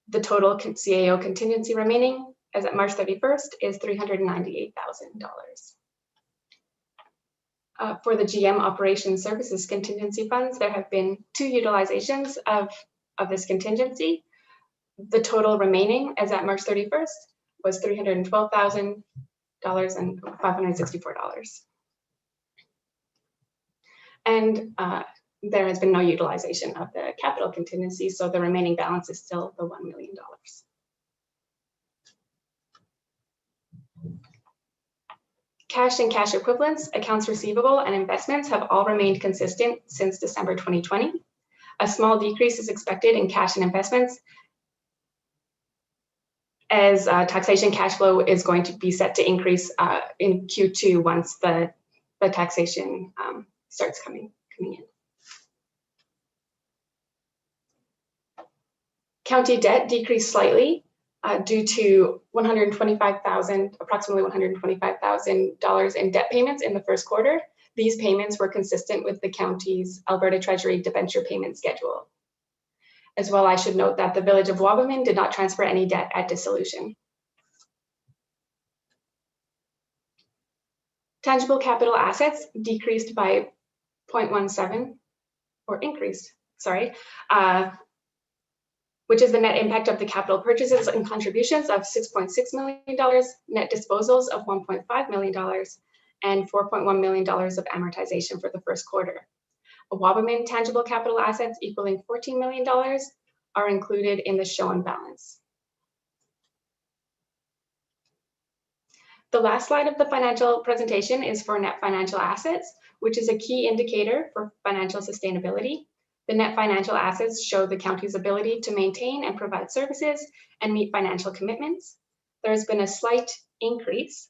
The total CAO contingency remaining as at March 31st is $398,000. For the GM Operations Services contingency funds, there have been 2 utilizations of this contingency. The total remaining as at March 31st was $312,564. And there has been no utilization of the capital contingency, so the remaining balance is still the $1 million. Cash and cash equivalents, accounts receivable, and investments have all remained consistent since December 2020. A small decrease is expected in cash and investments as taxation cash flow is going to be set to increase in Q2 once the taxation starts coming in. County debt decreased slightly due to approximately $125,000 in debt payments in the first quarter. These payments were consistent with the county's Alberta Treasury debenture payment schedule. As well, I should note that the Village of Wabamun did not transfer any debt at dissolution. Tangible capital assets decreased by 0.17, or increased, sorry, which is the net impact of the capital purchases and contributions of $6.6 million, net disposals of $1.5 million, and $4.1 million of amortization for the first quarter. Wabamun tangible capital assets equaling $14 million are included in the shown balance. The last slide of the financial presentation is for net financial assets, which is a key indicator for financial sustainability. The net financial assets show the county's ability to maintain and provide services and meet financial commitments. There has been a slight increase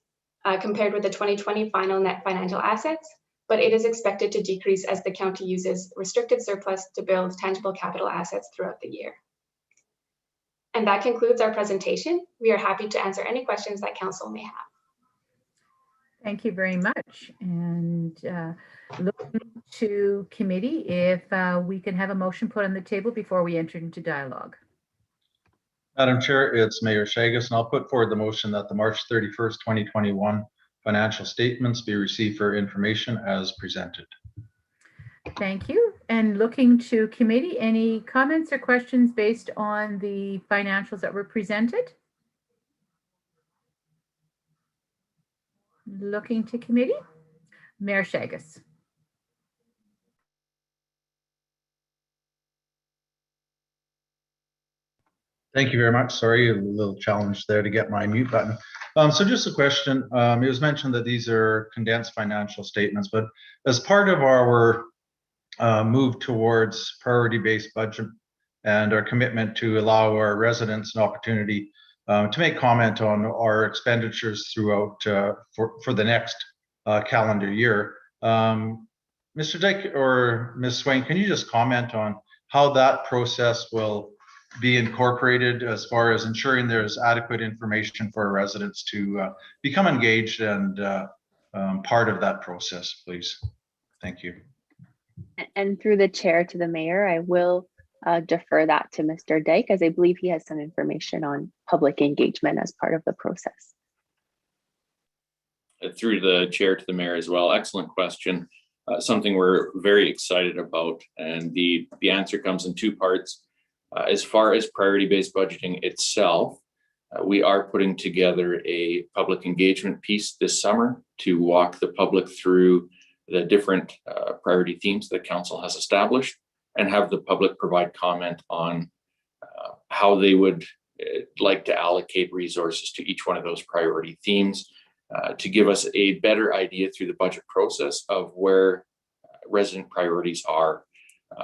compared with the 2020 final net financial assets, but it is expected to decrease as the county uses restricted surplus to build tangible capital assets throughout the year. And that concludes our presentation. We are happy to answer any questions that council may have. Thank you very much. And looking to committee, if we can have a motion put on the table before we enter into dialogue. Madam Chair, it's Mayor Shagus, and I'll put forward the motion that the March 31st, 2021 financial statements be received for information as presented. Thank you. And looking to committee, any comments or questions based on the financials that were presented? Looking to committee, Mayor Shagus. Thank you very much. Sorry, a little challenge there to get my mute button. So just a question. It was mentioned that these are condensed financial statements, but as part of our move towards priority-based budget and our commitment to allow our residents an opportunity to make comment on our expenditures throughout for the next calendar year. Mr. Dyke or Ms. Swain, can you just comment on how that process will be incorporated as far as ensuring there's adequate information for our residents to become engaged and part of that process, please? Thank you. And through the chair to the mayor, I will defer that to Mr. Dyke, as I believe he has some information on public engagement as part of the process. Through the chair to the mayor as well. Excellent question. Something we're very excited about. And the answer comes in two parts. As far as priority-based budgeting itself, we are putting together a public engagement piece this summer to walk the public through the different priority themes that council has established and have the public provide comment on how they would like to allocate resources to each one of those priority themes to give us a better idea through the budget process of where resident priorities are.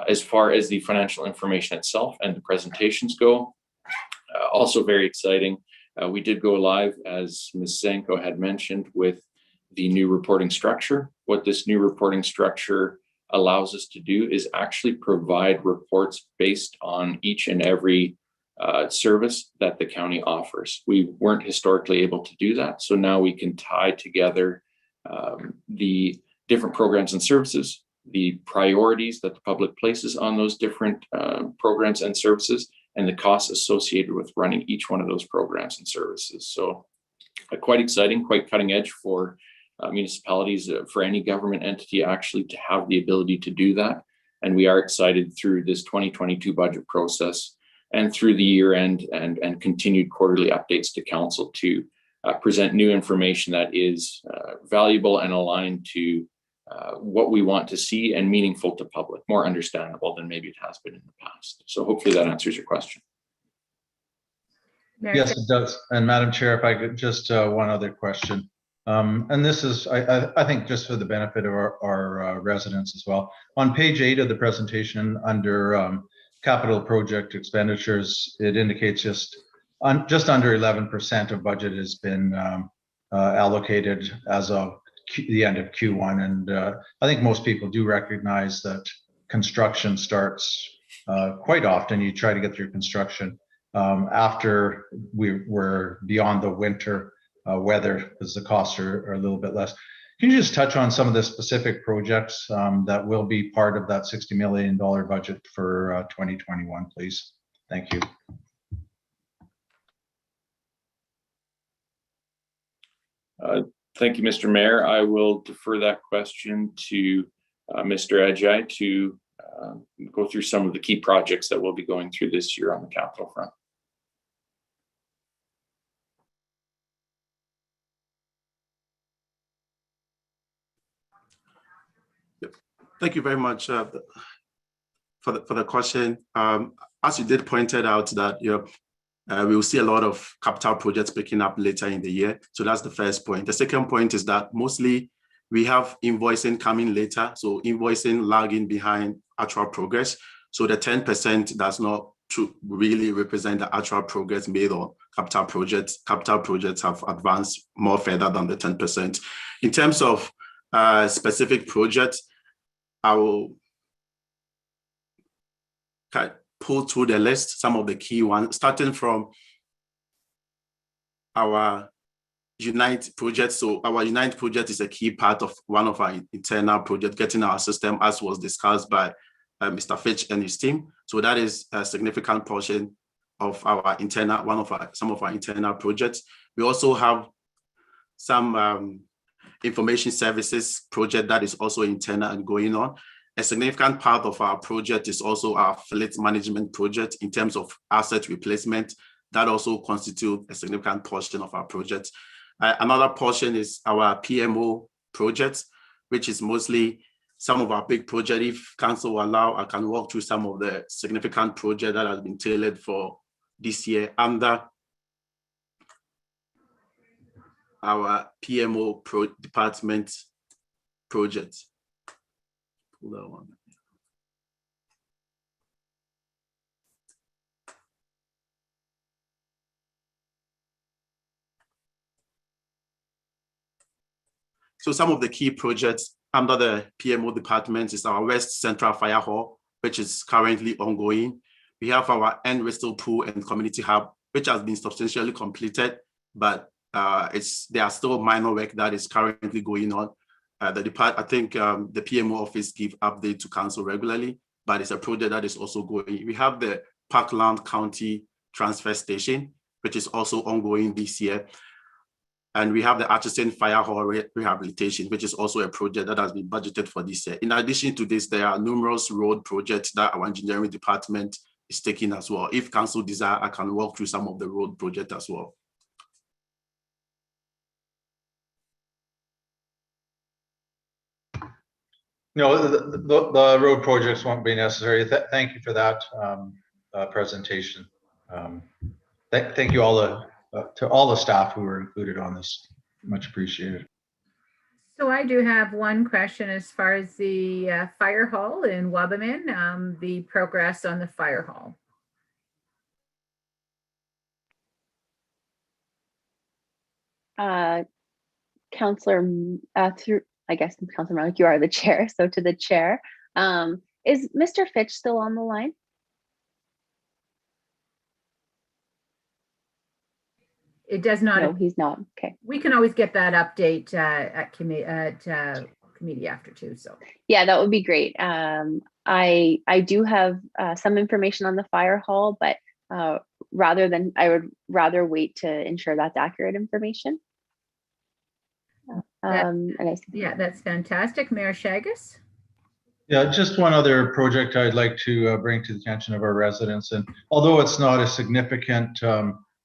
As far as the financial information itself and the presentations go, also very exciting. We did go live, as Ms. Zanko had mentioned, with the new reporting structure. What this new reporting structure allows us to do is actually provide reports based on each and every service that the county offers. We weren't historically able to do that. So now we can tie together the different programs and services, the priorities that the public places on those different programs and services, and the costs associated with running each one of those programs and services. So quite exciting, quite cutting edge for municipalities, for any government entity actually to have the ability to do that. And we are excited through this 2022 budget process and through the year end and continued quarterly updates to council to present new information that is valuable and aligned to what we want to see and meaningful to public, more understandable than maybe it has been in the past. So hopefully that answers your question. Yes, it does. And Madam Chair, if I could just one other question. And this is, I think, just for the benefit of our residents as well. On page 8 of the presentation under capital project expenditures, it indicates just under 11% of budget has been allocated as of the end of Q1. And I think most people do recognize that construction starts quite often. You try to get through construction after we're beyond the winter weather, because the costs are a little bit less. Can you just touch on some of the specific projects that will be part of that $60 million budget for 2021, please? Thank you. Thank you, Mr. Mayor. I will defer that question to Mr. Ajay to go through some of the key projects that we'll be going through this year on the capital front. Thank you very much for the question. As you did pointed out that we will see a lot of capital projects picking up later in the year. So that's the first point. The second point is that mostly we have invoicing coming later. So invoicing lagging behind actual progress. So the 10% does not really represent the actual progress made on capital projects. Capital projects have advanced more further than the 10%. In terms of specific projects, I will pull through the list, some of the key ones, starting from our Unite project. So our Unite project is a key part of one of our internal projects, getting our system, as was discussed by Mr. Fitch and his team. So that is a significant portion of our internal, some of our internal projects. We also have some information services project that is also internal and going on. A significant part of our project is also our fleet management project in terms of asset replacement. That also constitutes a significant portion of our project. Another portion is our PMO project, which is mostly some of our big projects. If council will allow, I can walk through some of the significant projects that have been tailored for this year under our PMO department project. Pull that one. So some of the key projects under the PMO department is our West Central Fire Hall, which is currently ongoing. We have our End Whistle Pool and Community Hub, which has been substantially completed, but there are still minor work that is currently going on. I think the PMO office give update to council regularly, but it's a project that is also going. We have the Parkland County Transfer Station, which is also ongoing this year. And we have the Atchison Fire Hall rehabilitation, which is also a project that has been budgeted for this year. In addition to this, there are numerous road projects that our engineering department is taking as well. If council desire, I can walk through some of the road projects as well. No, the road projects won't be necessary. Thank you for that presentation. Thank you all to all the staff who were included on this. Much appreciated. So I do have one question as far as the fire hall in Wabamun, the progress on the fire hall. Councillor, I guess Councillor Malik, you are the chair. So to the chair, is Mr. Fitch still on the line? It does not. No, he's not. Okay. We can always get that update at committee after too. So yeah, that would be great. I do have some information on the fire hall, but I would rather wait to ensure that's accurate information. Yeah, that's fantastic. Mayor Chagas. Yeah, just one other project I'd like to bring to the attention of our residents. And although it's not a significant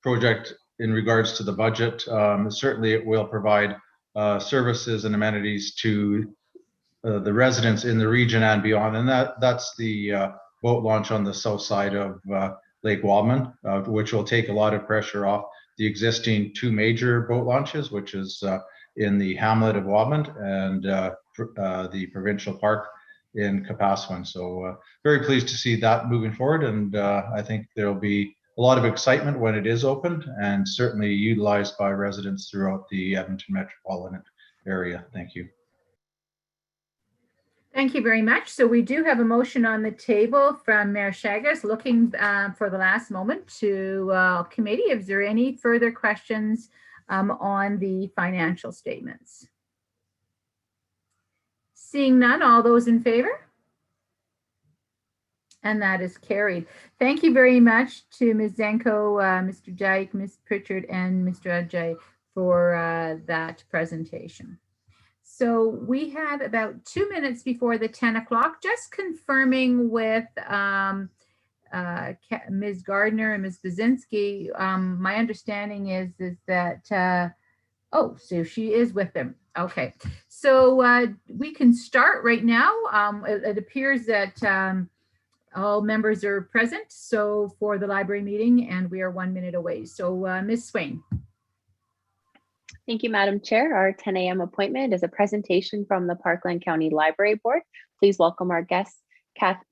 project in regards to the budget, certainly it will provide services and amenities to the residents in the region and beyond. And that's the boat launch on the south side of Lake Wabamun, which will take a lot of pressure off the existing two major boat launches, which is in the hamlet of Wabamun and the provincial park in Kapaswan. So very pleased to see that moving forward. And I think there'll be a lot of excitement when it is opened and certainly utilized by residents throughout the Edmonton metropolitan area. Thank you. Thank you very much. So we do have a motion on the table from Mayor Chagas, looking for the last moment to committee. Is there any further questions on the financial statements? Seeing none, all those in favor? And that is carried. Thank you very much to Ms. Zanko, Mr. Dyke, Ms. Pritchard, and Mr. Ajay for that presentation. So we have about 2 minutes before the 10 o'clock, just confirming with Ms. Gardner and Ms. Bazinski. My understanding is that, oh, so she is with them. Okay, so we can start right now. It appears that all members are present, so for the library meeting, and we are 1 minute away. So Ms. Swain. Thank you, Madam Chair. Our 10 a.m. appointment is a presentation from the Parkland County Library Board. Please welcome our guests,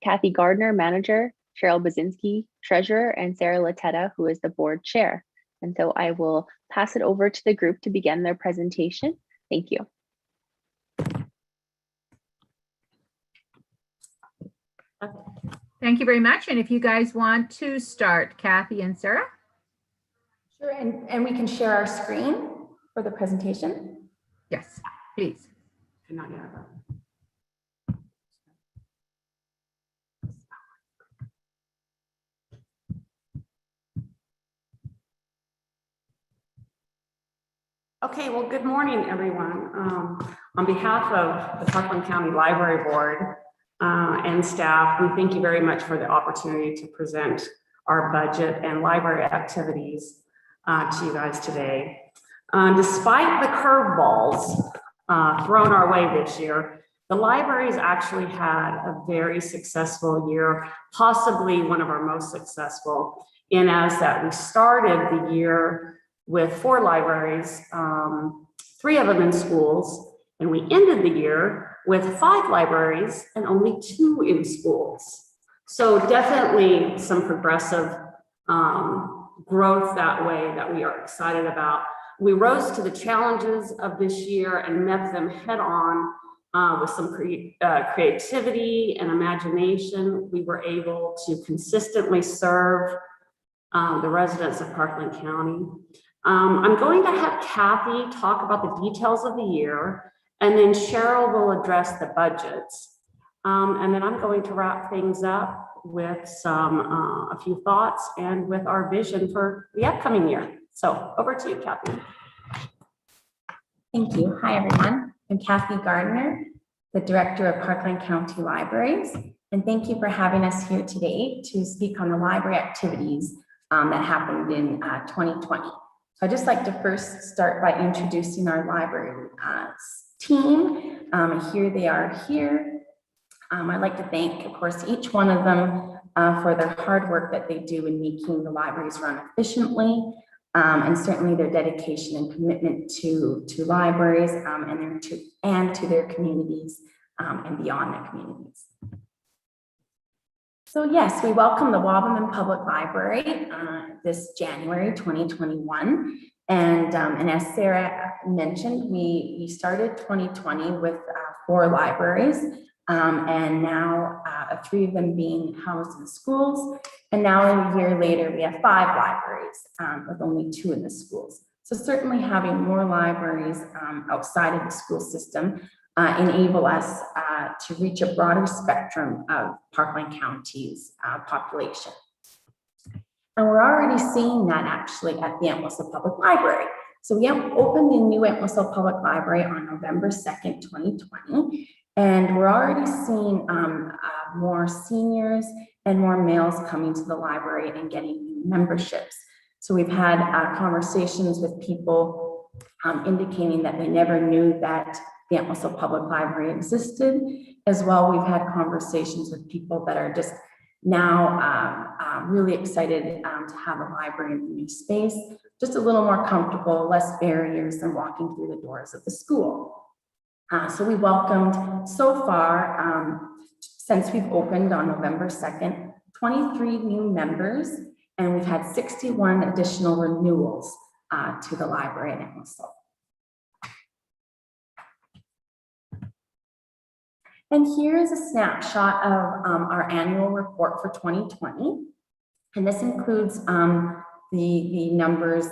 Kathy Gardner, Manager, Cheryl Bazinski, Treasurer, and Sarah Latetta, who is the Board Chair. And so I will pass it over to the group to begin their presentation. Thank you. Thank you very much. And if you guys want to start, Kathy and Sarah. Sure, and we can share our screen for the presentation. Yes, please. Okay, well, good morning, everyone. On behalf of the Parkland County Library Board and staff, we thank you very much for the opportunity to present our budget and library activities to you guys today. Despite the curveballs thrown our way this year, the library's actually had a very successful year, possibly one of our most successful, in as that we started the year with 4 libraries, 3 of them in schools. And we ended the year with 5 libraries and only 2 in schools. So definitely some progressive growth that way that we are excited about. We rose to the challenges of this year and met them head on with some creativity and imagination. We were able to consistently serve the residents of Parkland County. I'm going to have Kathy talk about the details of the year, and then Cheryl will address the budgets. And then I'm going to wrap things up with a few thoughts and with our vision for the upcoming year. So over to you, Kathy. Thank you. Hi, everyone. I'm Kathy Gardner, the Director of Parkland County Libraries. And thank you for having us here today to speak on the library activities that happened in 2020. So I'd just like to first start by introducing our library team. Here they are here. I'd like to thank, of course, each one of them for their hard work that they do in making the libraries run efficiently, and certainly their dedication and commitment to libraries and to their communities and beyond their communities. So yes, we welcome the Wabamun Public Library this January 2021. And as Sarah mentioned, we started 2020 with 4 libraries, and now 3 of them being housed in schools. And now a year later, we have 5 libraries with only 2 in the schools. So certainly having more libraries outside of the school system enable us to reach a broader spectrum of Parkland County's population. And we're already seeing that actually at the Entwistle Public Library. So we opened the new Entwistle Public Library on November 2nd, 2020. And we're already seeing more seniors and more males coming to the library and getting new memberships. So we've had conversations with people indicating that they never knew that the Entwistle Public Library existed. As well, we've had conversations with people that are just now really excited to have a library in the new space, just a little more comfortable, less barriers than walking through the doors of the school. So we welcomed so far, since we've opened on November 2nd, 23 new members, and we've had 61 additional renewals to the library in Entwistle. And here is a snapshot of our annual report for 2020. And this includes the numbers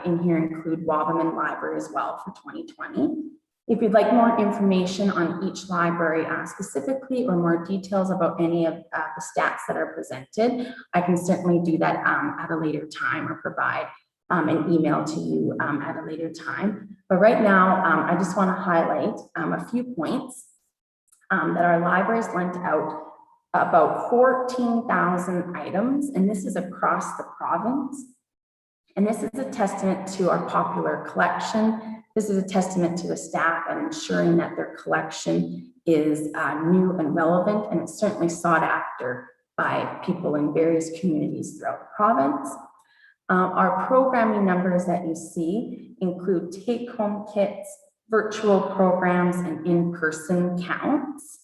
in here include Wabamun Library as well for 2020. If you'd like more information on each library specifically, or more details about any of the stats that are presented, I can certainly do that at a later time or provide an email to you at a later time. But right now, I just want to highlight a few points that our libraries lent out about 14,000 items, and this is across the province. And this is a testament to our popular collection. This is a testament to the staff and ensuring that their collection is new and relevant, and it's certainly sought after by people in various communities throughout the province. Our programming numbers that you see include take-home kits, virtual programs, and in-person counts.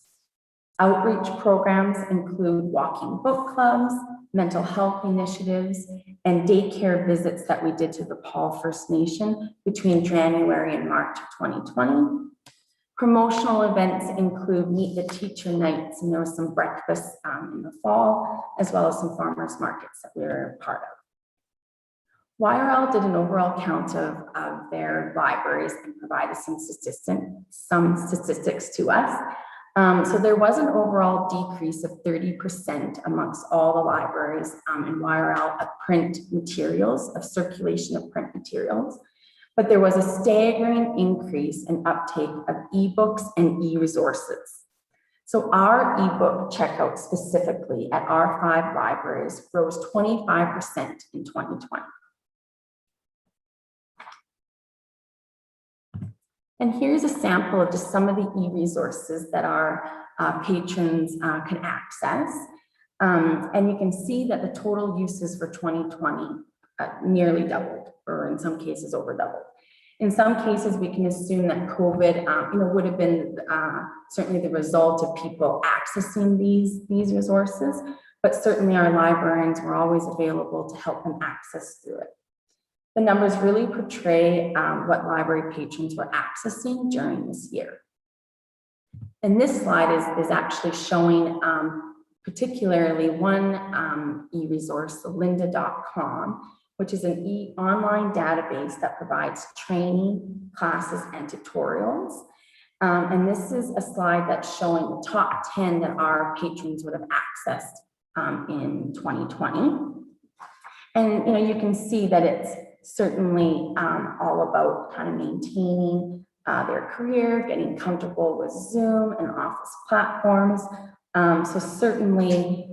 Outreach programs include walking book clubs, mental health initiatives, and daycare visits that we did to the Paul First Nation between January and March of 2020. Promotional events include Meet the Teacher nights, and there was some breakfasts in the fall, as well as some farmers markets that we were a part of. YRL did an overall count of their libraries and provided some statistics to us. So there was an overall decrease of 30% amongst all the libraries in YRL of print materials, of circulation of print materials. But there was a staggering increase in uptake of ebooks and e-resources. So our ebook checkout specifically at our 5 libraries rose 25% in 2020. And here's a sample of just some of the e-resources that our patrons can access. And you can see that the total uses for 2020 nearly doubled, or in some cases over doubled. In some cases, we can assume that COVID, would have been certainly the result of people accessing these resources, but certainly our librarians were always available to help them access through it. The numbers really portray what library patrons were accessing during this year. And this slide is actually showing particularly one e-resource, the lynda.com, which is an online database that provides training, classes, and tutorials. And this is a slide that's showing the top 10 that our patrons would have accessed in 2020. And you can see that it's certainly all about kind of maintaining their career, getting comfortable with Zoom and Office platforms. So certainly,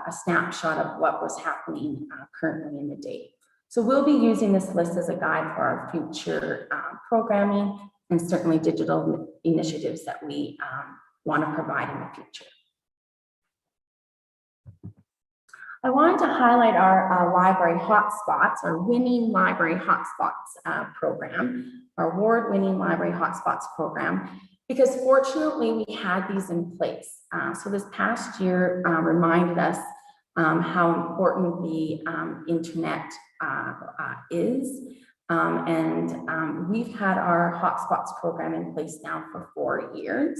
a snapshot of what was happening currently in the day. So we'll be using this list as a guide for our future programming and certainly digital initiatives that we want to provide in the future. I wanted to highlight our library hotspots, our winning library hotspots program, our award-winning library hotspots program, because fortunately we had these in place. So this past year reminded us how important the internet is. And we've had our hotspots program in place now for 4 years.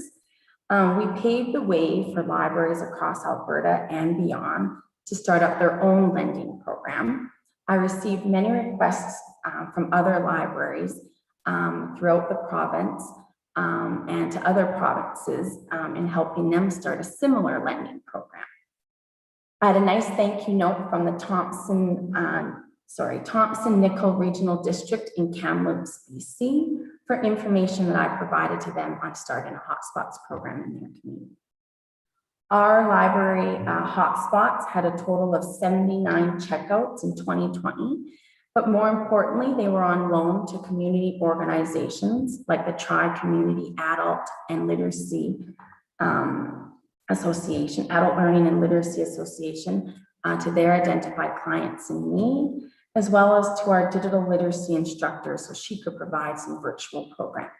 We paved the way for libraries across Alberta and beyond to start up their own lending program. I received many requests from other libraries throughout the province and to other provinces in helping them start a similar lending program. I had a nice thank you note from the Thompson Nickel Regional District in Kamloops, BC, for information that I provided to them on starting a hotspots program in their community. Our library hotspots had a total of 79 checkouts in 2020, but more importantly, they were on loan to community organizations like the Tri-Community Adult and Literacy Association, Adult Learning and Literacy Association, to their identified clients in need, as well as to our digital literacy instructor, so she could provide some virtual programs.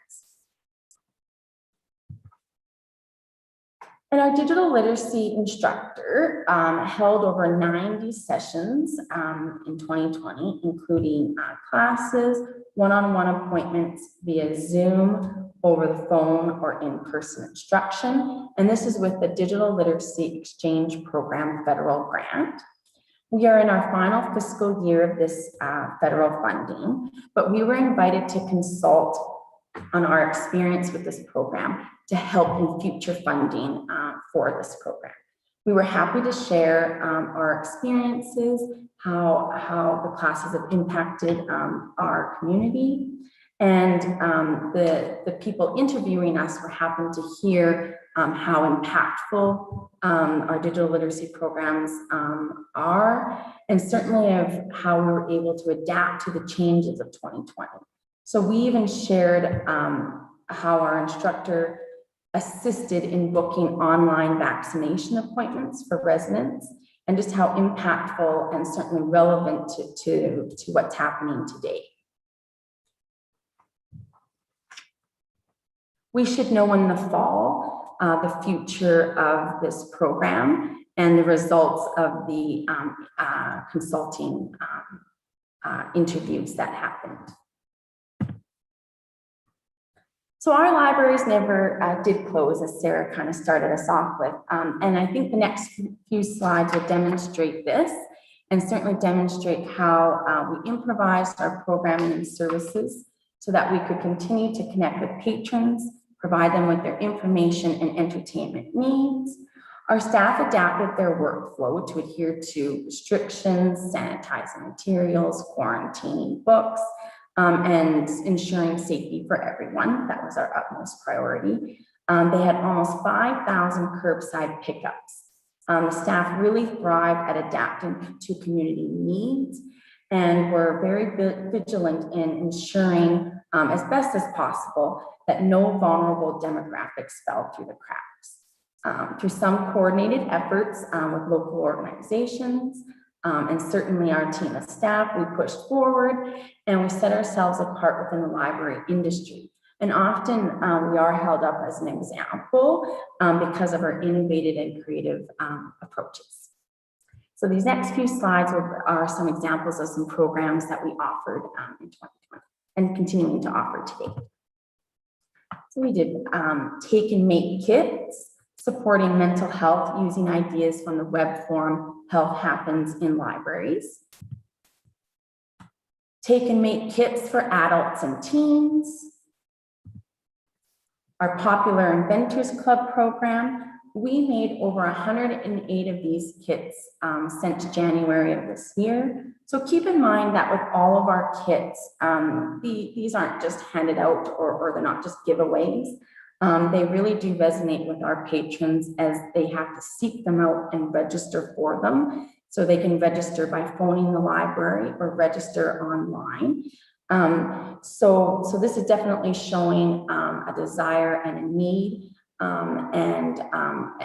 And our digital literacy instructor held over 90 sessions in 2020, including classes, one-on-one appointments via Zoom, over the phone, or in-person instruction. And this is with the Digital Literacy Exchange Program federal grant. We are in our final fiscal year of this federal funding, but we were invited to consult on our experience with this program to help in future funding for this program. We were happy to share our experiences, how the classes have impacted our community, and the people interviewing us were happy to hear how impactful our digital literacy programs are, and certainly of how we were able to adapt to the changes of 2020. So we even shared how our instructor assisted in booking online vaccination appointments for residents, and just how impactful and certainly relevant to what's happening today. We should know in the fall the future of this program and the results of the consulting interviews that happened. So our libraries never did close, as Sarah kind of started us off with. And I think the next few slides will demonstrate this, and certainly demonstrate how we improvised our programming and services so that we could continue to connect with patrons, provide them with their information and entertainment needs. Our staff adapted their workflow to adhere to restrictions, sanitizing materials, quarantining books, and ensuring safety for everyone. That was our utmost priority. They had almost 5,000 curbside pickups. The staff really thrived at adapting to community needs and were very vigilant in ensuring as best as possible that no vulnerable demographics fell through the cracks. Through some coordinated efforts with local organizations, And certainly our team of staff, we pushed forward and we set ourselves apart within the library industry. And often we are held up as an example because of our innovative and creative approaches. So these next few slides are some examples of some programs that we offered in 2020 and continuing to offer today. So we did Take and Make kits, supporting mental health using ideas from the web forum Health Happens in Libraries. Take and Make kits for adults and teens. Our Popular Inventors Club program. We made over 108 of these kits since January of this year. So keep in mind that with all of our kits, these aren't just handed out or they're not just giveaways. They really do resonate with our patrons as they have to seek them out and register for them. So they can register by phoning the library or register online. So this is definitely showing a desire and a need.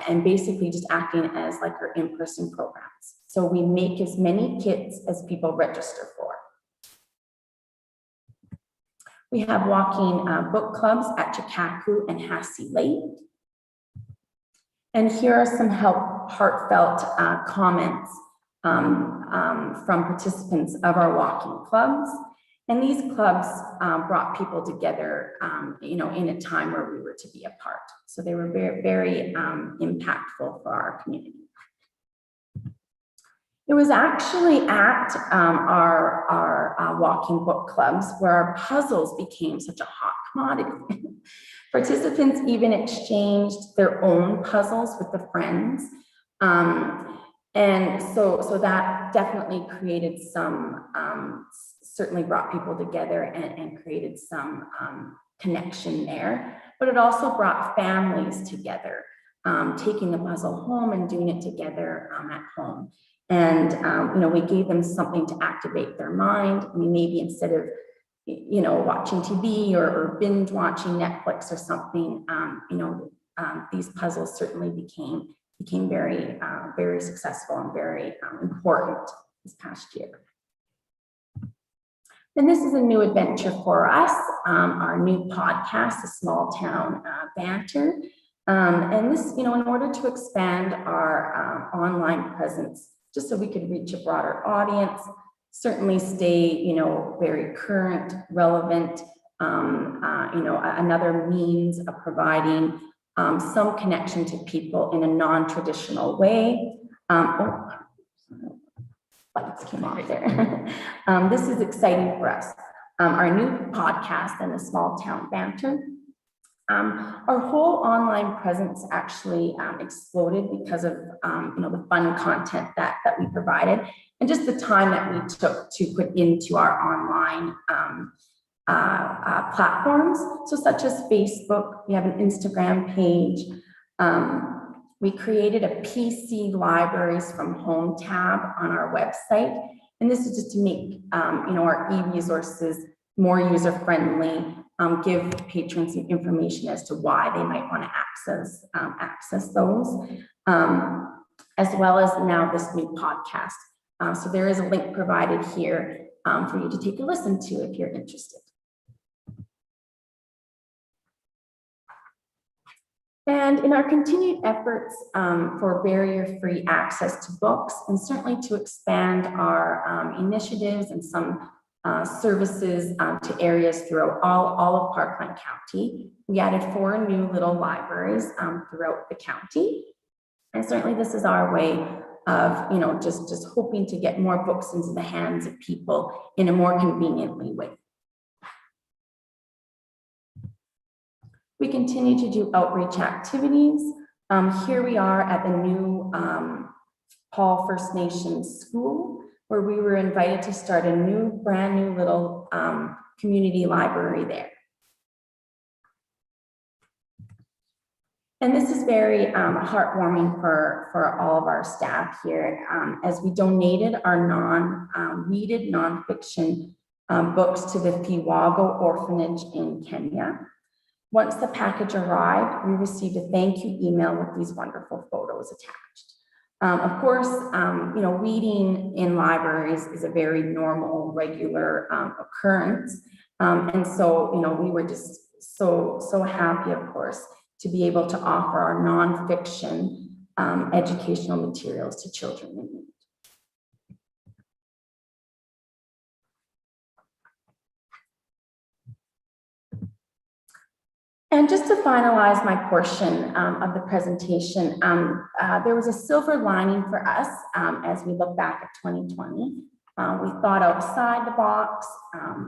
And basically just acting as like our in-person programs. So we make as many kits as people register for. We have walking book clubs at Chikaku and Hassey Lake. And here are some heartfelt comments from participants of our walking clubs. And these clubs brought people together, in a time where we were to be apart. So they were very, very impactful for our community. It was actually at our walking book clubs where our puzzles became such a hot commodity. Participants even exchanged their own puzzles with the friends. And so that definitely created some, certainly brought people together and created some connection there. But it also brought families together, taking the puzzle home and doing it together at home. And, we gave them something to activate their mind. I mean, maybe instead of, watching TV or binge watching Netflix or something, these puzzles certainly became very, very successful and very important this past year. And this is a new adventure for us, our new podcast, The Small Town Banter. And this, in order to expand our online presence, just so we could reach a broader audience, certainly stay, very current, relevant, another means of providing some connection to people in a non-traditional way. Lights came off there. This is exciting for us. Our new podcast and the Small Town Banter. Our whole online presence actually exploded because of the fun content that we provided and just the time that we took to put into our online platforms. So such as Facebook, we have an Instagram page. We created a PC Libraries from Home tab on our website. And this is just to make our e-resources more user-friendly, give patrons some information as to why they might want to access those, as well as now this new podcast. So there is a link provided here for you to take a listen to if you're interested. And in our continued efforts for barrier-free access to books, and certainly to expand our initiatives and some services to areas throughout all of Parkland County, we added 4 new little libraries throughout the county. And certainly this is our way of, just hoping to get more books into the hands of people in a more conveniently way. We continue to do outreach activities. Here we are at the new Paul First Nations School, where we were invited to start a brand new little community library there. And this is very heartwarming for all of our staff here, as we donated our non-weeded nonfiction books to the Fiwago Orphanage in Kenya. Once the package arrived, we received a thank you email with these wonderful photos attached. Of course, weeding in libraries is a very normal, regular occurrence. And so, we were just so happy, of course, to be able to offer our nonfiction educational materials to children in need. And just to finalize my portion of the presentation, there was a silver lining for us as we look back at 2020. We thought outside the box,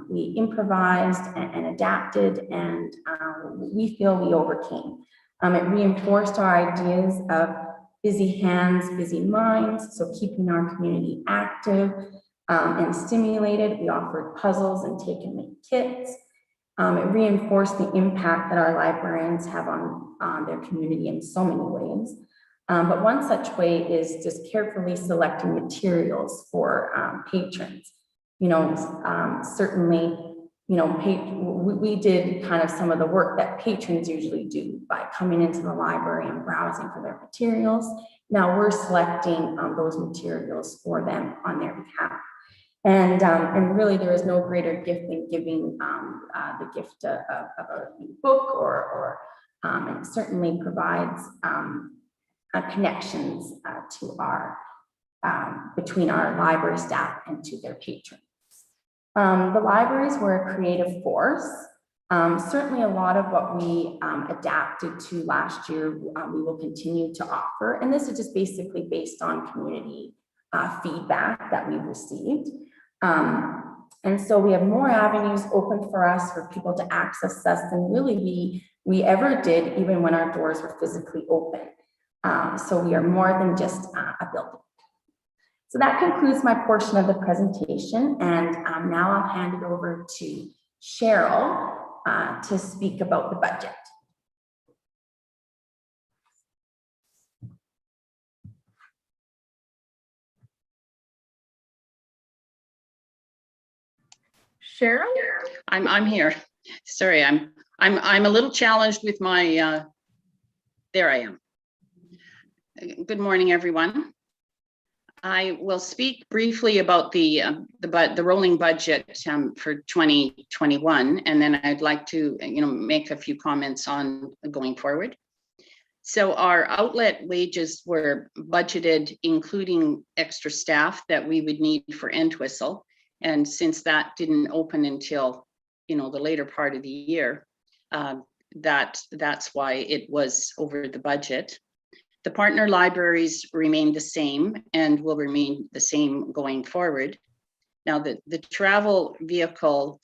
we improvised and adapted, and we feel we overcame. It reinforced our ideas of busy hands, busy minds, so keeping our community active and stimulated. We offered puzzles and take and make kits. It reinforced the impact that our librarians have on their community in so many ways. But one such way is just carefully selecting materials for patrons. Certainly, we did kind of some of the work that patrons usually do by coming into the library and browsing for their materials. Now we're selecting those materials for them on their behalf. And really, there is no greater gift than giving the gift of a book, and it certainly provides connections to our between our library staff and to their patrons. The libraries were a creative force. Certainly, a lot of what we adapted to last year, we will continue to offer, and this is just basically based on community feedback that we've received. And so we have more avenues open for us for people to access us than really we ever did, even when our doors were physically open. So we are more than just a building. So that concludes my portion of the presentation, and now I'll hand it over to Cheryl to speak about the budget. Cheryl? I'm here. Sorry, I'm a little challenged with my there I am. Good morning, everyone. I will speak briefly about the rolling budget for 2021, and then I'd like to make a few comments on going forward. So our outlet wages were budgeted, including extra staff that we would need for Entwistle. And since that didn't open until, the later part of the year, that's why it was over the budget. The partner libraries remain the same and will remain the same going forward. Now, the travel vehicle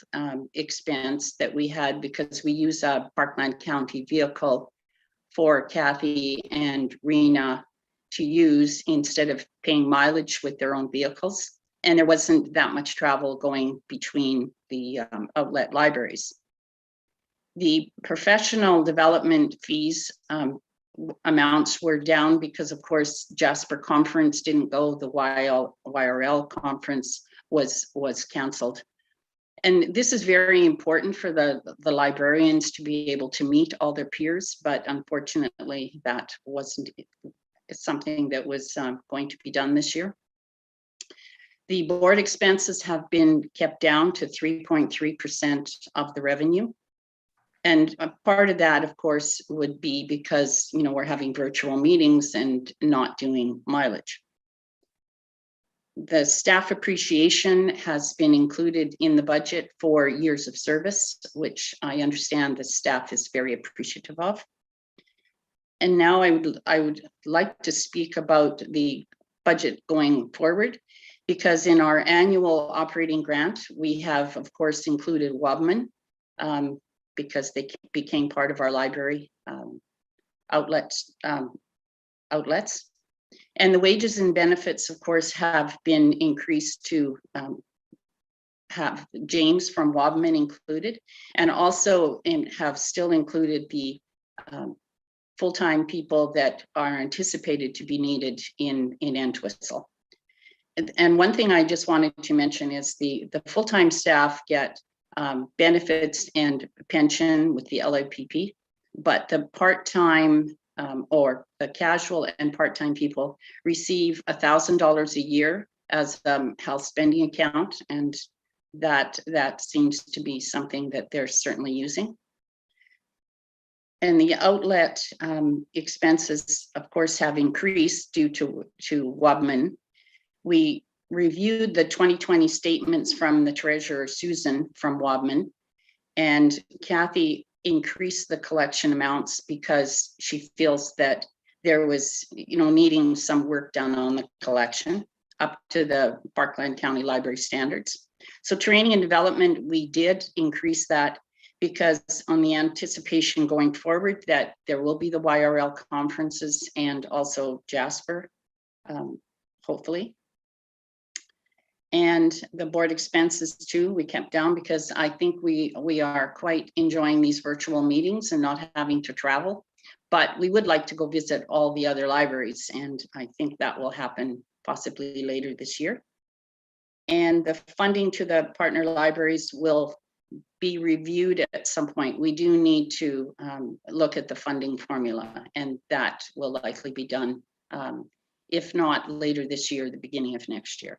expense that we had, because we use a Parkland County vehicle for Kathy and Rena to use instead of paying mileage with their own vehicles. And there wasn't that much travel going between the outlet libraries. The professional development fees amounts were down because, of course, Jasper Conference didn't go. The YRL conference was canceled. And this is very important for the librarians to be able to meet all their peers, but unfortunately, that wasn't something that was going to be done this year. The board expenses have been kept down to 3.3% of the revenue. And a part of that, of course, would be because, we're having virtual meetings and not doing mileage. The staff appreciation has been included in the budget for years of service, which I understand the staff is very appreciative of. And now I would like to speak about the budget going forward, because in our annual operating grant, we have, of course, included Wobman, because they became part of our library outlets. And the wages and benefits, of course, have been increased to have James from Wobman included, and also have still included the full-time people that are anticipated to be needed in Entwistle. And one thing I just wanted to mention is the full-time staff get benefits and pension with the LIPP, but the part-time or casual and part-time people receive $1,000 a year as a health spending account, and that seems to be something that they're certainly using. And the outlet expenses, of course, have increased due to Wubman. We reviewed the 2020 statements from the treasurer, Susan, from Wubman, and Kathy increased the collection amounts because she feels that there was, needing some work done on the collection up to the Parkland County Library standards. So training and development, we did increase that because on the anticipation going forward that there will be the YRL conferences and also Jasper, hopefully. And the board expenses too, we kept down because I think we are quite enjoying these virtual meetings and not having to travel. But we would like to go visit all the other libraries, and I think that will happen possibly later this year. And the funding to the partner libraries will be reviewed at some point. We do need to look at the funding formula, and that will likely be done, if not later this year, the beginning of next year.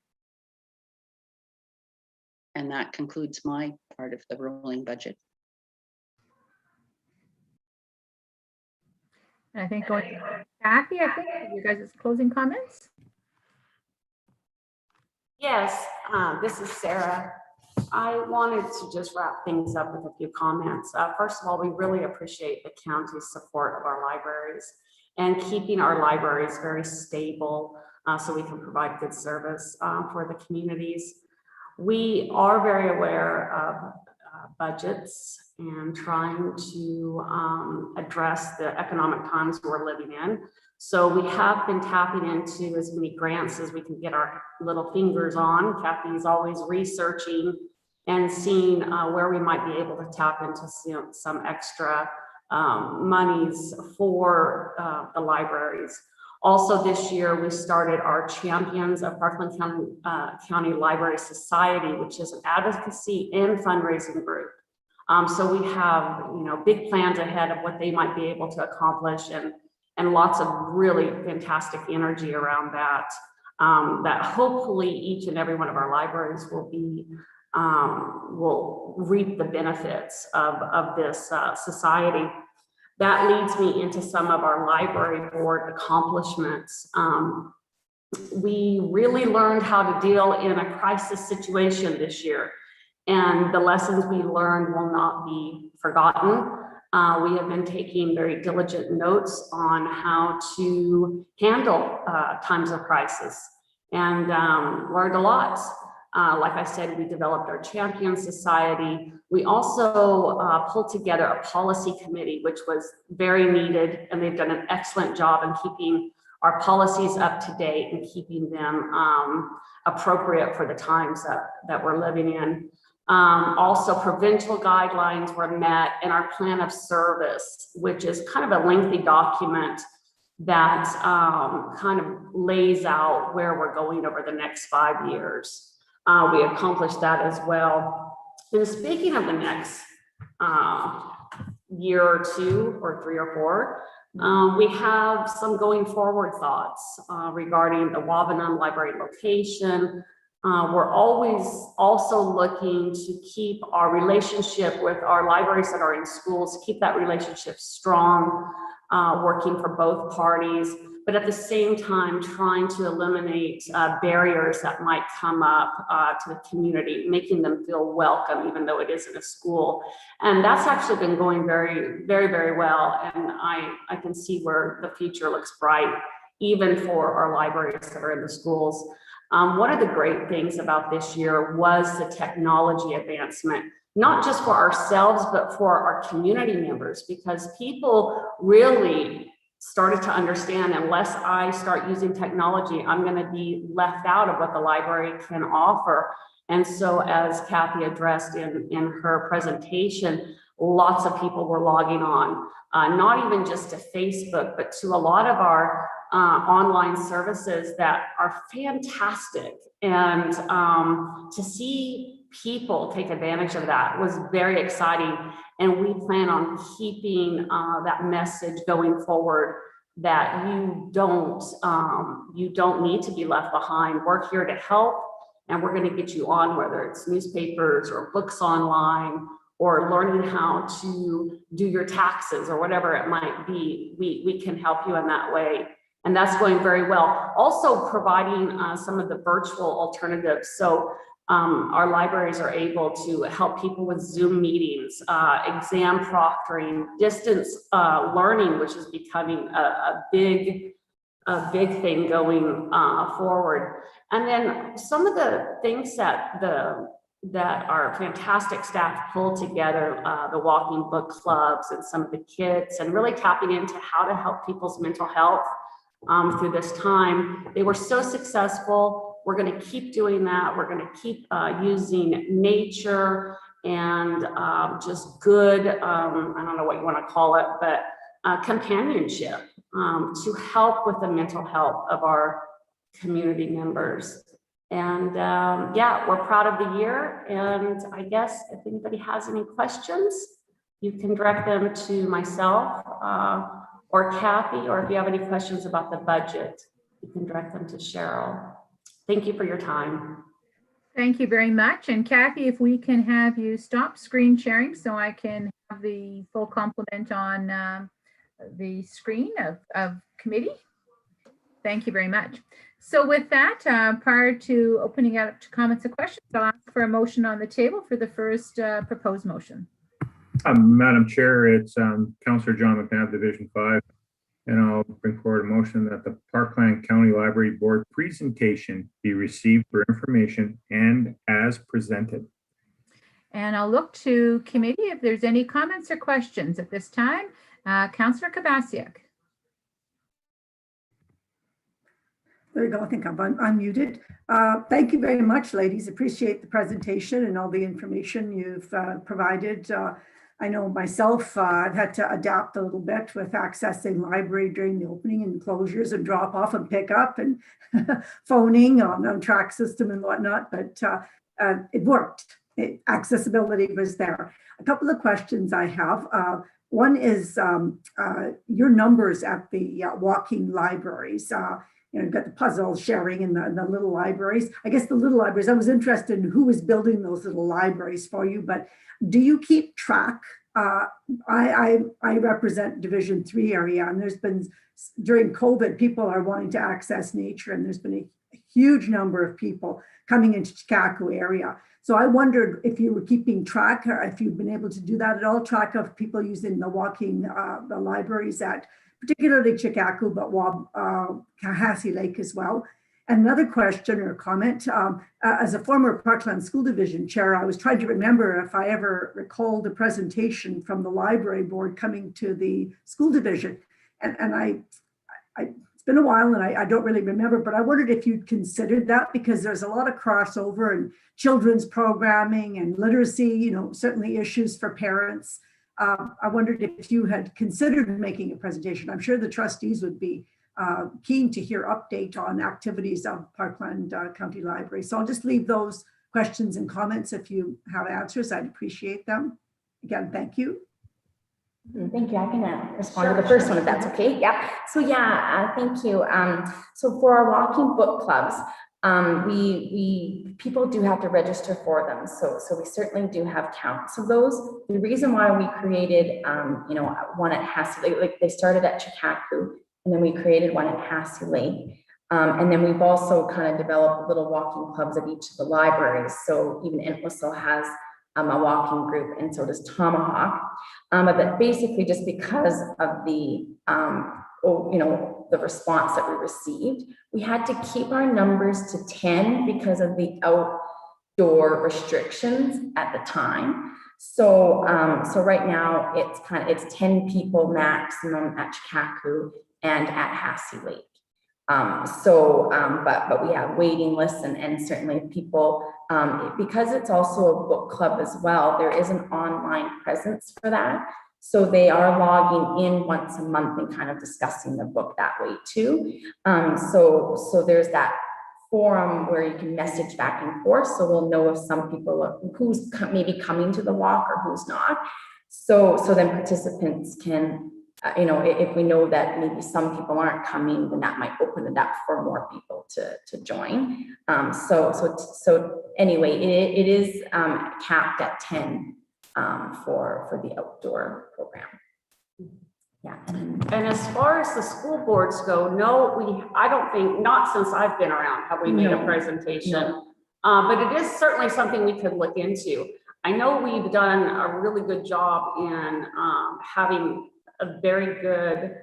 And that concludes my part of the rolling budget. And I think going to Kathy, I think you guys' closing comments. Yes, this is Sarah. I wanted to just wrap things up with a few comments. First of all, we really appreciate the county's support of our libraries and keeping our libraries very stable so we can provide good service for the communities. We are very aware of budgets and trying to address the economic times we're living in. So we have been tapping into as many grants as we can get our little fingers on. Kathy's always researching and seeing where we might be able to tap into some extra monies for the libraries. Also this year, we started our Champions of Parkland County Library Society, which is an advocacy and fundraising group. So we have, big plans ahead of what they might be able to accomplish, and lots of really fantastic energy around that, that hopefully each and every one of our libraries will reap the benefits of this society. That leads me into some of our library board accomplishments. We really learned how to deal in a crisis situation this year, and the lessons we learned will not be forgotten. We have been taking very diligent notes on how to handle times of crisis, and learned a lot. Like I said, we developed our Champion Society. We also pulled together a policy committee, which was very needed, and they've done an excellent job in keeping our policies up to date and keeping them appropriate for the times that we're living in. Also, provincial guidelines were met, and our plan of service, which is kind of a lengthy document that kind of lays out where we're going over the next 5 years. We accomplished that as well. And speaking of the next year or two or 3 or 4, we have some going forward thoughts regarding the Wabanun Library location. We're always also looking to keep our relationship with our libraries that are in schools, keep that relationship strong, working for both parties, but at the same time trying to eliminate barriers that might come up to the community, making them feel welcome, even though it isn't a school. And that's actually been going very, very, very well. And I can see where the future looks bright, even for our libraries that are in the schools. One of the great things about this year was the technology advancement, not just for ourselves, but for our community members, because people really started to understand, unless I start using technology, I'm going to be left out of what the library can offer. And so, as Kathy addressed in her presentation, lots of people were logging on, not even just to Facebook, but to a lot of our online services that are fantastic. And to see people take advantage of that was very exciting. And we plan on keeping that message going forward, that you don't need to be left behind. We're here to help, and we're going to get you on, whether it's newspapers or books online or learning how to do your taxes or whatever it might be. We can help you in that way. And that's going very well. Also providing some of the virtual alternatives. So our libraries are able to help people with Zoom meetings, exam proctoring, distance learning, which is becoming a big thing going forward. And then some of the things that our fantastic staff pull together, the walking book clubs and some of the kits, and really tapping into how to help people's mental health through this time. They were so successful. We're going to keep doing that. We're going to keep using nature and just good, I don't know what you want to call it, but companionship to help with the mental health of our community members. And yeah, we're proud of the year. And I guess if anybody has any questions, you can direct them to myself or Kathy, or if you have any questions about the budget, you can direct them to Cheryl. Thank you for your time. Thank you very much. And Kathy, if we can have you stop screen sharing so I can have the full complement on the screen of committee. Thank you very much. So with that, prior to opening up to comments and questions, I'll ask for a motion on the table for the first proposed motion. Madam Chair, it's Councillor John McNabb, Division 5, and I'll bring forward a motion that the Parkland County Library Board presentation be received for information and as presented. And I'll look to committee if there's any comments or questions at this time. Councillor Kabasiak. There you go. I think I'm unmuted. Thank you very much, ladies. Appreciate the presentation and all the information you've provided. I know myself, I've had to adapt a little bit with accessing library during the opening and closures and drop off and pick up and phoning on track system and whatnot, but it worked. Accessibility was there. A couple of questions I have. One is your numbers at the walking libraries. You've got the puzzle sharing in the little libraries. I guess the little libraries, I was interested in who was building those little libraries for you, but do you keep track? I represent Division 3 area, and there's been, during COVID, people are wanting to access nature, and there's been a huge number of people coming into Chicago area. So I wondered if you were keeping track, or if you've been able to do that at all, track of people using the walking, the libraries at particularly Chicago, but Kahassi Lake as well. Another question or comment, as a former Parkland School Division chair, I was trying to remember if I ever recalled a presentation from the library board coming to the school division. And it's been a while and I don't really remember, but I wondered if you'd considered that, because there's a lot of crossover in children's programming and literacy, certainly issues for parents. I wondered if you had considered making a presentation. I'm sure the trustees would be keen to hear update on activities of Parkland County Library. So I'll just leave those questions and comments. If you have answers, I'd appreciate them. Again, thank you. Thank you. I can respond to the first one if that's okay. Yeah. So yeah, thank you. So for our walking book clubs, people do have to register for them. So we certainly do have counts of those. The reason why we created, one at Hassi, like they started at Chicago, and then we created one at Hassi Lake. And then we've also kind of developed little walking clubs at each of the libraries. So even Entwistle has a walking group, and so does Tomahawk. But basically just because of the, the response that we received, we had to keep our numbers to 10 because of the outdoor restrictions at the time. So right now it's 10 people maximum at Chicago and at Hassi Lake. But we have waiting lists and certainly people, because it's also a book club as well, there is an online presence for that. So they are logging in once a month and kind of discussing the book that way too. So there's that forum where you can message back and forth. So we'll know if some people are, who's maybe coming to the walk or who's not. So then participants can, you know, if we know that maybe some people aren't coming, then that might open it up for more people to join. So anyway, it is capped at 10 for the outdoor program. Yeah. And as far as the school boards go, no, I don't think, not since I've been around, have we made a presentation. No. But it is certainly something we could look into. I know we've done a really good job in having a very good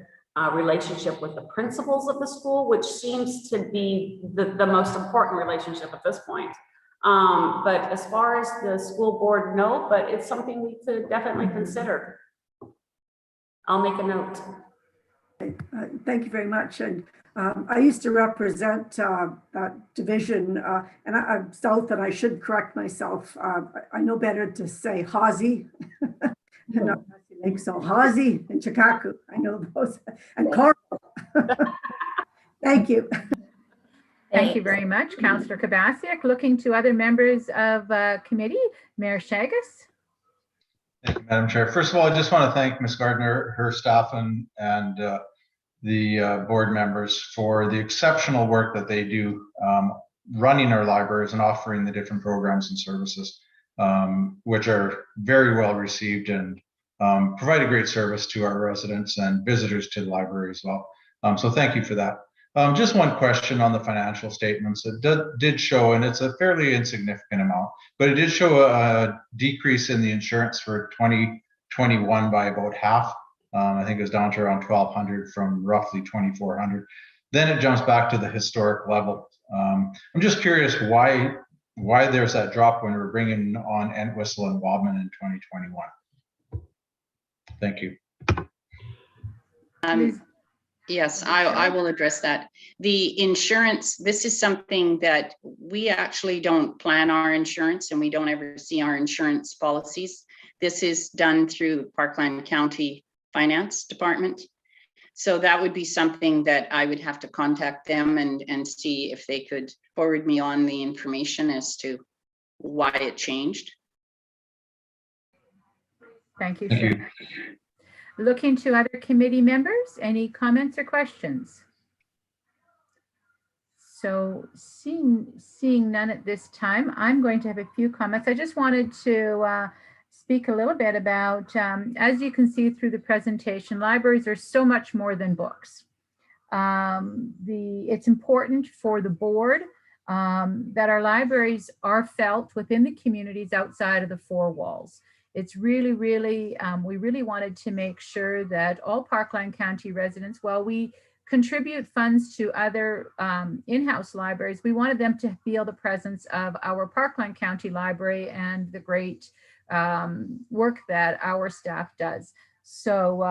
relationship with the principals of the school, which seems to be the most important relationship at this point. But as far as the school board, no, but it's something we could definitely consider. I'll make a note. Thank you very much. And I used to represent that division, and I'm south, and I should correct myself. I know better to say Hazy, and not Lake, so Hazy and Chikaku. I know those, and Coral. Thank you. Thank you very much, Councillor Kabasiak. Looking to other members of committee, Mayor Shagas. Thank you, Madam Chair. First of all, I just want to thank Ms. Gardner, her staff, and the board members for the exceptional work that they do running our libraries and offering the different programs and services, which are very well received and provide a great service to our residents and visitors to the library as well. So thank you for that. Just one question on the financial statements. It did show, and it's a fairly insignificant amount, but it did show a decrease in the insurance for 2021 by about half. I think it was down to around 1,200 from roughly 2,400. Then it jumps back to the historic level. I'm just curious why there's that drop when we're bringing on Entwistle and Wadman in 2021. Thank you. Yes, I will address that. The insurance, this is something that we actually don't plan our insurance, and we don't ever see our insurance policies. This is done through Parkland County Finance Department. So that would be something that I would have to contact them and see if they could forward me on the information as to why it changed. Thank you, sir. Looking to other committee members, any comments or questions? So seeing none at this time, I'm going to have a few comments. I just wanted to speak a little bit about, as you can see through the presentation, libraries are so much more than books. It's important for the board that our libraries are felt within the communities outside of the four walls. It's really, really, we really wanted to make sure that all Parkland County residents, while we contribute funds to other in-house libraries, we wanted them to feel the presence of our Parkland County Library and the great work that our staff does. So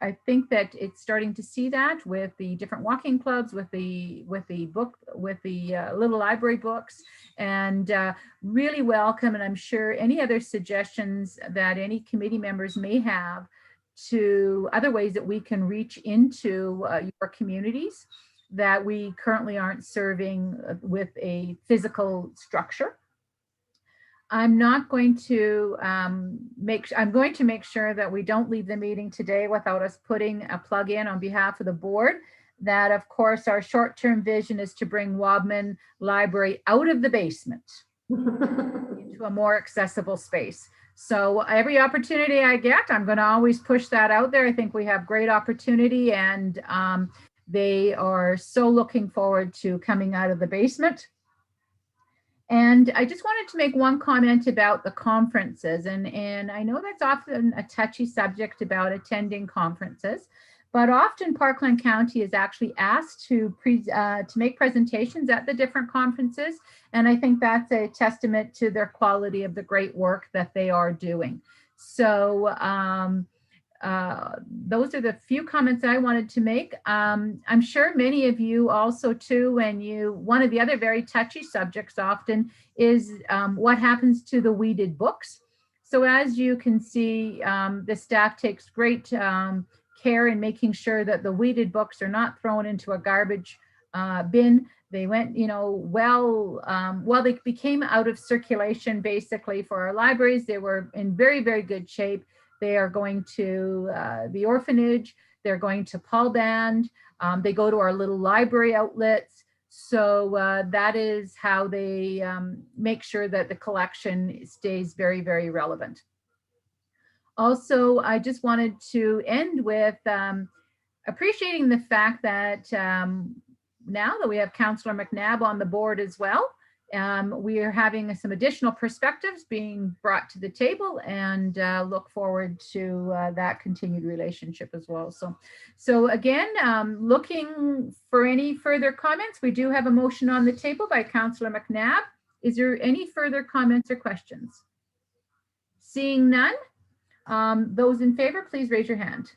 I think that it's starting to see that with the different walking clubs, with the little library books, and really welcome. And I'm sure any other suggestions that any committee members may have to other ways that we can reach into your communities that we currently aren't serving with a physical structure. I'm not going to I'm going to make sure that we don't leave the meeting today without us putting a plug in on behalf of the board that, of course, our short-term vision is to bring Wadman Library out of the basement into a more accessible space. So every opportunity I get, I'm going to always push that out there. I think we have great opportunity, and they are so looking forward to coming out of the basement. And I just wanted to make one comment about the conferences. And I know that's often a touchy subject about attending conferences, but often Parkland County is actually asked to make presentations at the different conferences. And I think that's a testament to their quality of the great work that they are doing. So those are the few comments I wanted to make. I'm sure many of you also too, one of the other very touchy subjects often is what happens to the weeded books. So as you can see, the staff takes great care in making sure that the weeded books are not thrown into a garbage bin. They went, well, they became out of circulation basically for our libraries. They were in very, very good shape. They are going to the orphanage. They're going to Paul Band. They go to our little library outlets. So that is how they make sure that the collection stays very, very relevant. Also, I just wanted to end with appreciating the fact that now that we have Councillor McNabb on the board as well, we are having some additional perspectives being brought to the table, and look forward to that continued relationship as well. So again, looking for any further comments. We do have a motion on the table by Councillor McNabb. Is there any further comments or questions? Seeing none, those in favor, please raise your hand.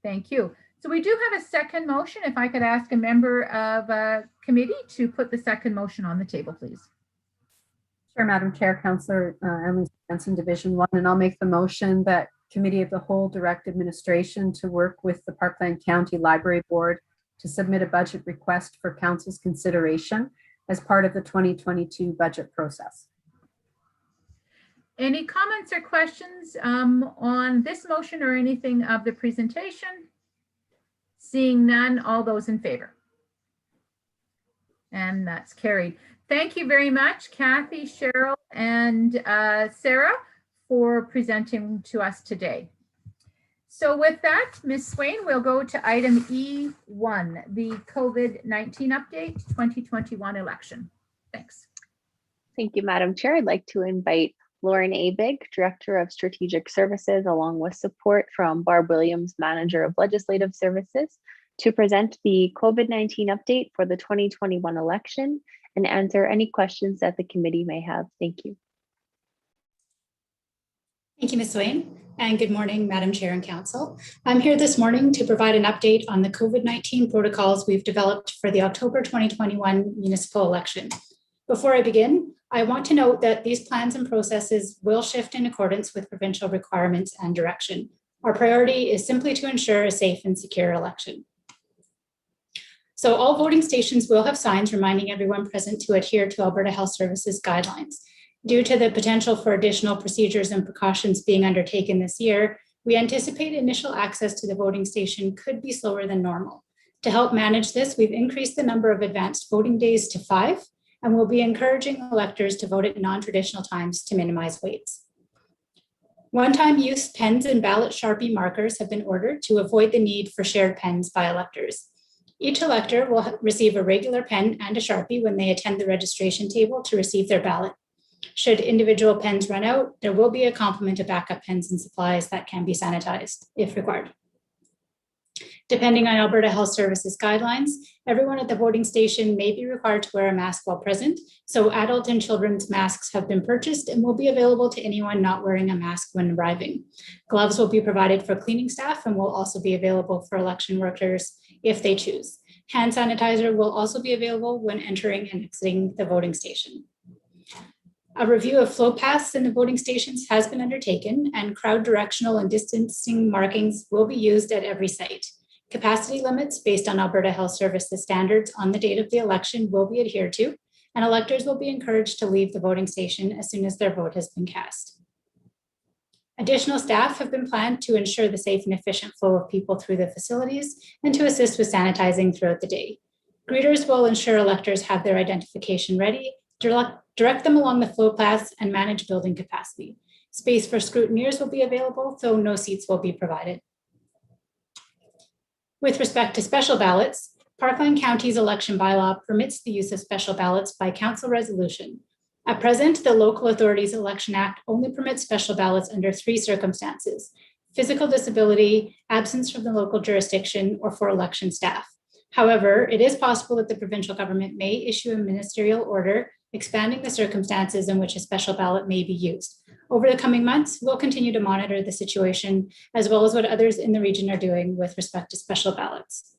Thank you. So we do have a second motion. If I could ask a member of committee to put the second motion on the table, please. Sure, Madam Chair, Councillor Emily Jensen, Division 1, and I'll make the motion that Committee of the Whole direct administration to work with the Parkland County Library Board to submit a budget request for Council's consideration as part of the 2022 budget process. Any comments or questions on this motion or anything of the presentation? Seeing none, all those in favor? And that's carried. Thank you very much, Kathy, Cheryl, and Sarah, for presenting to us today. So with that, Ms. Swain, we'll go to item E1, the COVID-19 update 2021 election. Thanks. Thank you, Madam Chair. I'd like to invite Lauren Abig, Director of Strategic Services, along with support from Barb Williams, Manager of Legislative Services, to present the COVID-19 update for the 2021 election and answer any questions that the committee may have. Thank you. Thank you, Ms. Swain, and good morning, Madam Chair and Council. I'm here this morning to provide an update on the COVID-19 protocols we've developed for the October 2021 municipal election. Before I begin, I want to note that these plans and processes will shift in accordance with provincial requirements and direction. Our priority is simply to ensure a safe and secure election. So all voting stations will have signs reminding everyone present to adhere to Alberta Health Services guidelines. Due to the potential for additional procedures and precautions being undertaken this year, we anticipate initial access to the voting station could be slower than normal. To help manage this, we've increased the number of advanced voting days to 5, and we'll be encouraging electors to vote at non-traditional times to minimize waits. One-time use pens and ballot Sharpie markers have been ordered to avoid the need for shared pens by electors. Each elector will receive a regular pen and a Sharpie when they attend the registration table to receive their ballot. Should individual pens run out, there will be a complement of backup pens and supplies that can be sanitized if required. Depending on Alberta Health Services guidelines, everyone at the voting station may be required to wear a mask while present, so adult and children's masks have been purchased and will be available to anyone not wearing a mask when arriving. Gloves will be provided for cleaning staff and will also be available for election workers if they choose. Hand sanitizer will also be available when entering and exiting the voting station. A review of flow paths in the voting stations has been undertaken, and crowd directional and distancing markings will be used at every site. Capacity limits based on Alberta Health Services standards on the date of the election will be adhered to, and electors will be encouraged to leave the voting station as soon as their vote has been cast. Additional staff have been planned to ensure the safe and efficient flow of people through the facilities and to assist with sanitizing throughout the day. Greeters will ensure electors have their identification ready, direct them along the flow paths, and manage building capacity. Space for scrutineers will be available, though no seats will be provided. With respect to special ballots, Parkland County's election bylaw permits the use of special ballots by council resolution. At present, the Local Authorities Election Act only permits special ballots under 3 circumstances: physical disability, absence from the local jurisdiction, or for election staff. However, it is possible that the provincial government may issue a ministerial order expanding the circumstances in which a special ballot may be used. Over the coming months, we'll continue to monitor the situation, as well as what others in the region are doing with respect to special ballots.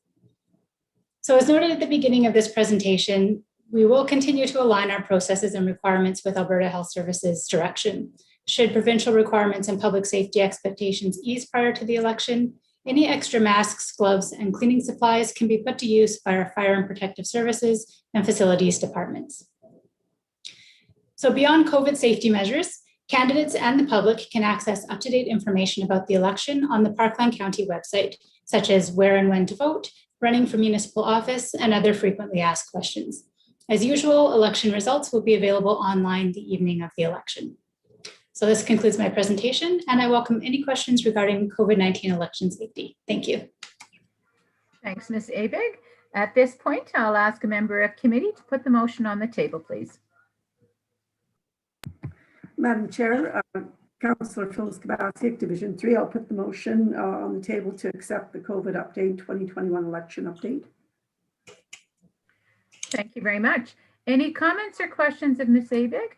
So as noted at the beginning of this presentation, we will continue to align our processes and requirements with Alberta Health Services direction. Should provincial requirements and public safety expectations ease prior to the election, Any extra masks, gloves, and cleaning supplies can be put to use by our fire and protective services and facilities departments. So beyond COVID safety measures, candidates and the public can access up-to-date information about the election on the Parkland County website, such as where and when to vote, running for municipal office, and other frequently asked questions. As usual, election results will be available online the evening of the election. So this concludes my presentation, and I welcome any questions regarding COVID-19 election safety. Thank you. Thanks, Ms. Abig. At this point, I'll ask a member of committee to put the motion on the table, please. Madam Chair, Councillor Phyllis Kabasic, Division 3. I'll put the motion on the table to accept the COVID update 2021 election update. Thank you very much. Any comments or questions of Ms. Abig?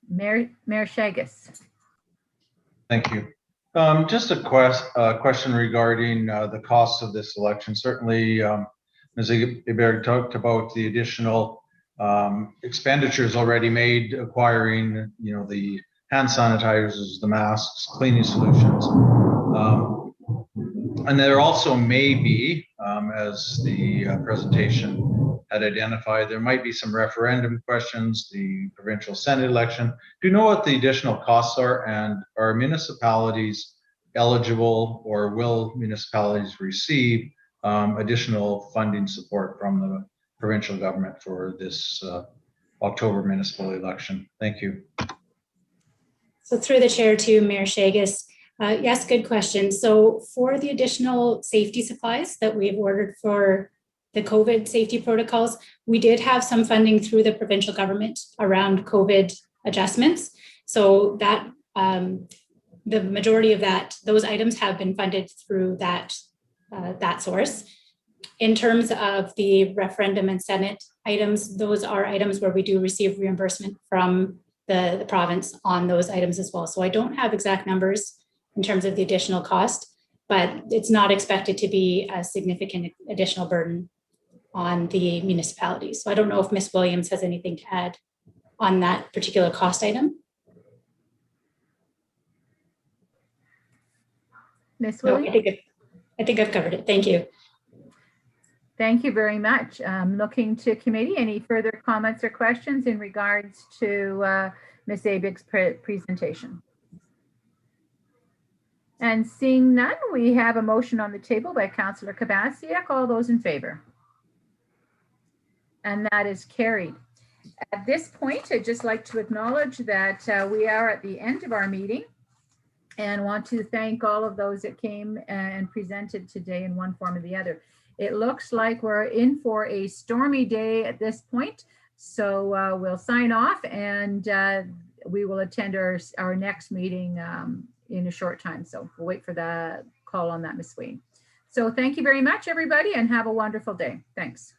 Mayor Shagas. Thank you. Just a question regarding the cost of this election. Certainly, Ms. Iberg talked about the additional expenditures already made, acquiring, the hand sanitizers, the masks, cleaning solutions. And there also may be, as the presentation had identified, there might be some referendum questions, the provincial Senate election. Do you know what the additional costs are, and are municipalities eligible, or will municipalities receive additional funding support from the provincial government for this October municipal election? Thank you. So through the chair to Mayor Shagas, yes, good question. So for the additional safety supplies that we've ordered for the COVID safety protocols, we did have some funding through the provincial government around COVID adjustments. So that the majority of those items have been funded through that source. In terms of the referendum and Senate items, those are items where we do receive reimbursement from the province on those items as well. So I don't have exact numbers in terms of the additional cost, but it's not expected to be a significant additional burden on the municipalities. So I don't know if Ms. Williams has anything to add on that particular cost item. Ms. No, Williams? I think I've covered it. Thank you. Thank you very much. Looking to committee, any further comments or questions in regards to Ms. Abig's presentation? And seeing none, we have a motion on the table by Councillor Kabasiak. All those in favor? And that is carried. At this point, I'd just like to acknowledge that we are at the end of our meeting, and want to thank all of those that came and presented today in one form or the other. It looks like we're in for a stormy day at this point, so we'll sign off, and we will attend our next meeting in a short time. So we'll wait for the call on that, Ms. Swain. So thank you very much, everybody, and have a wonderful day. Thanks.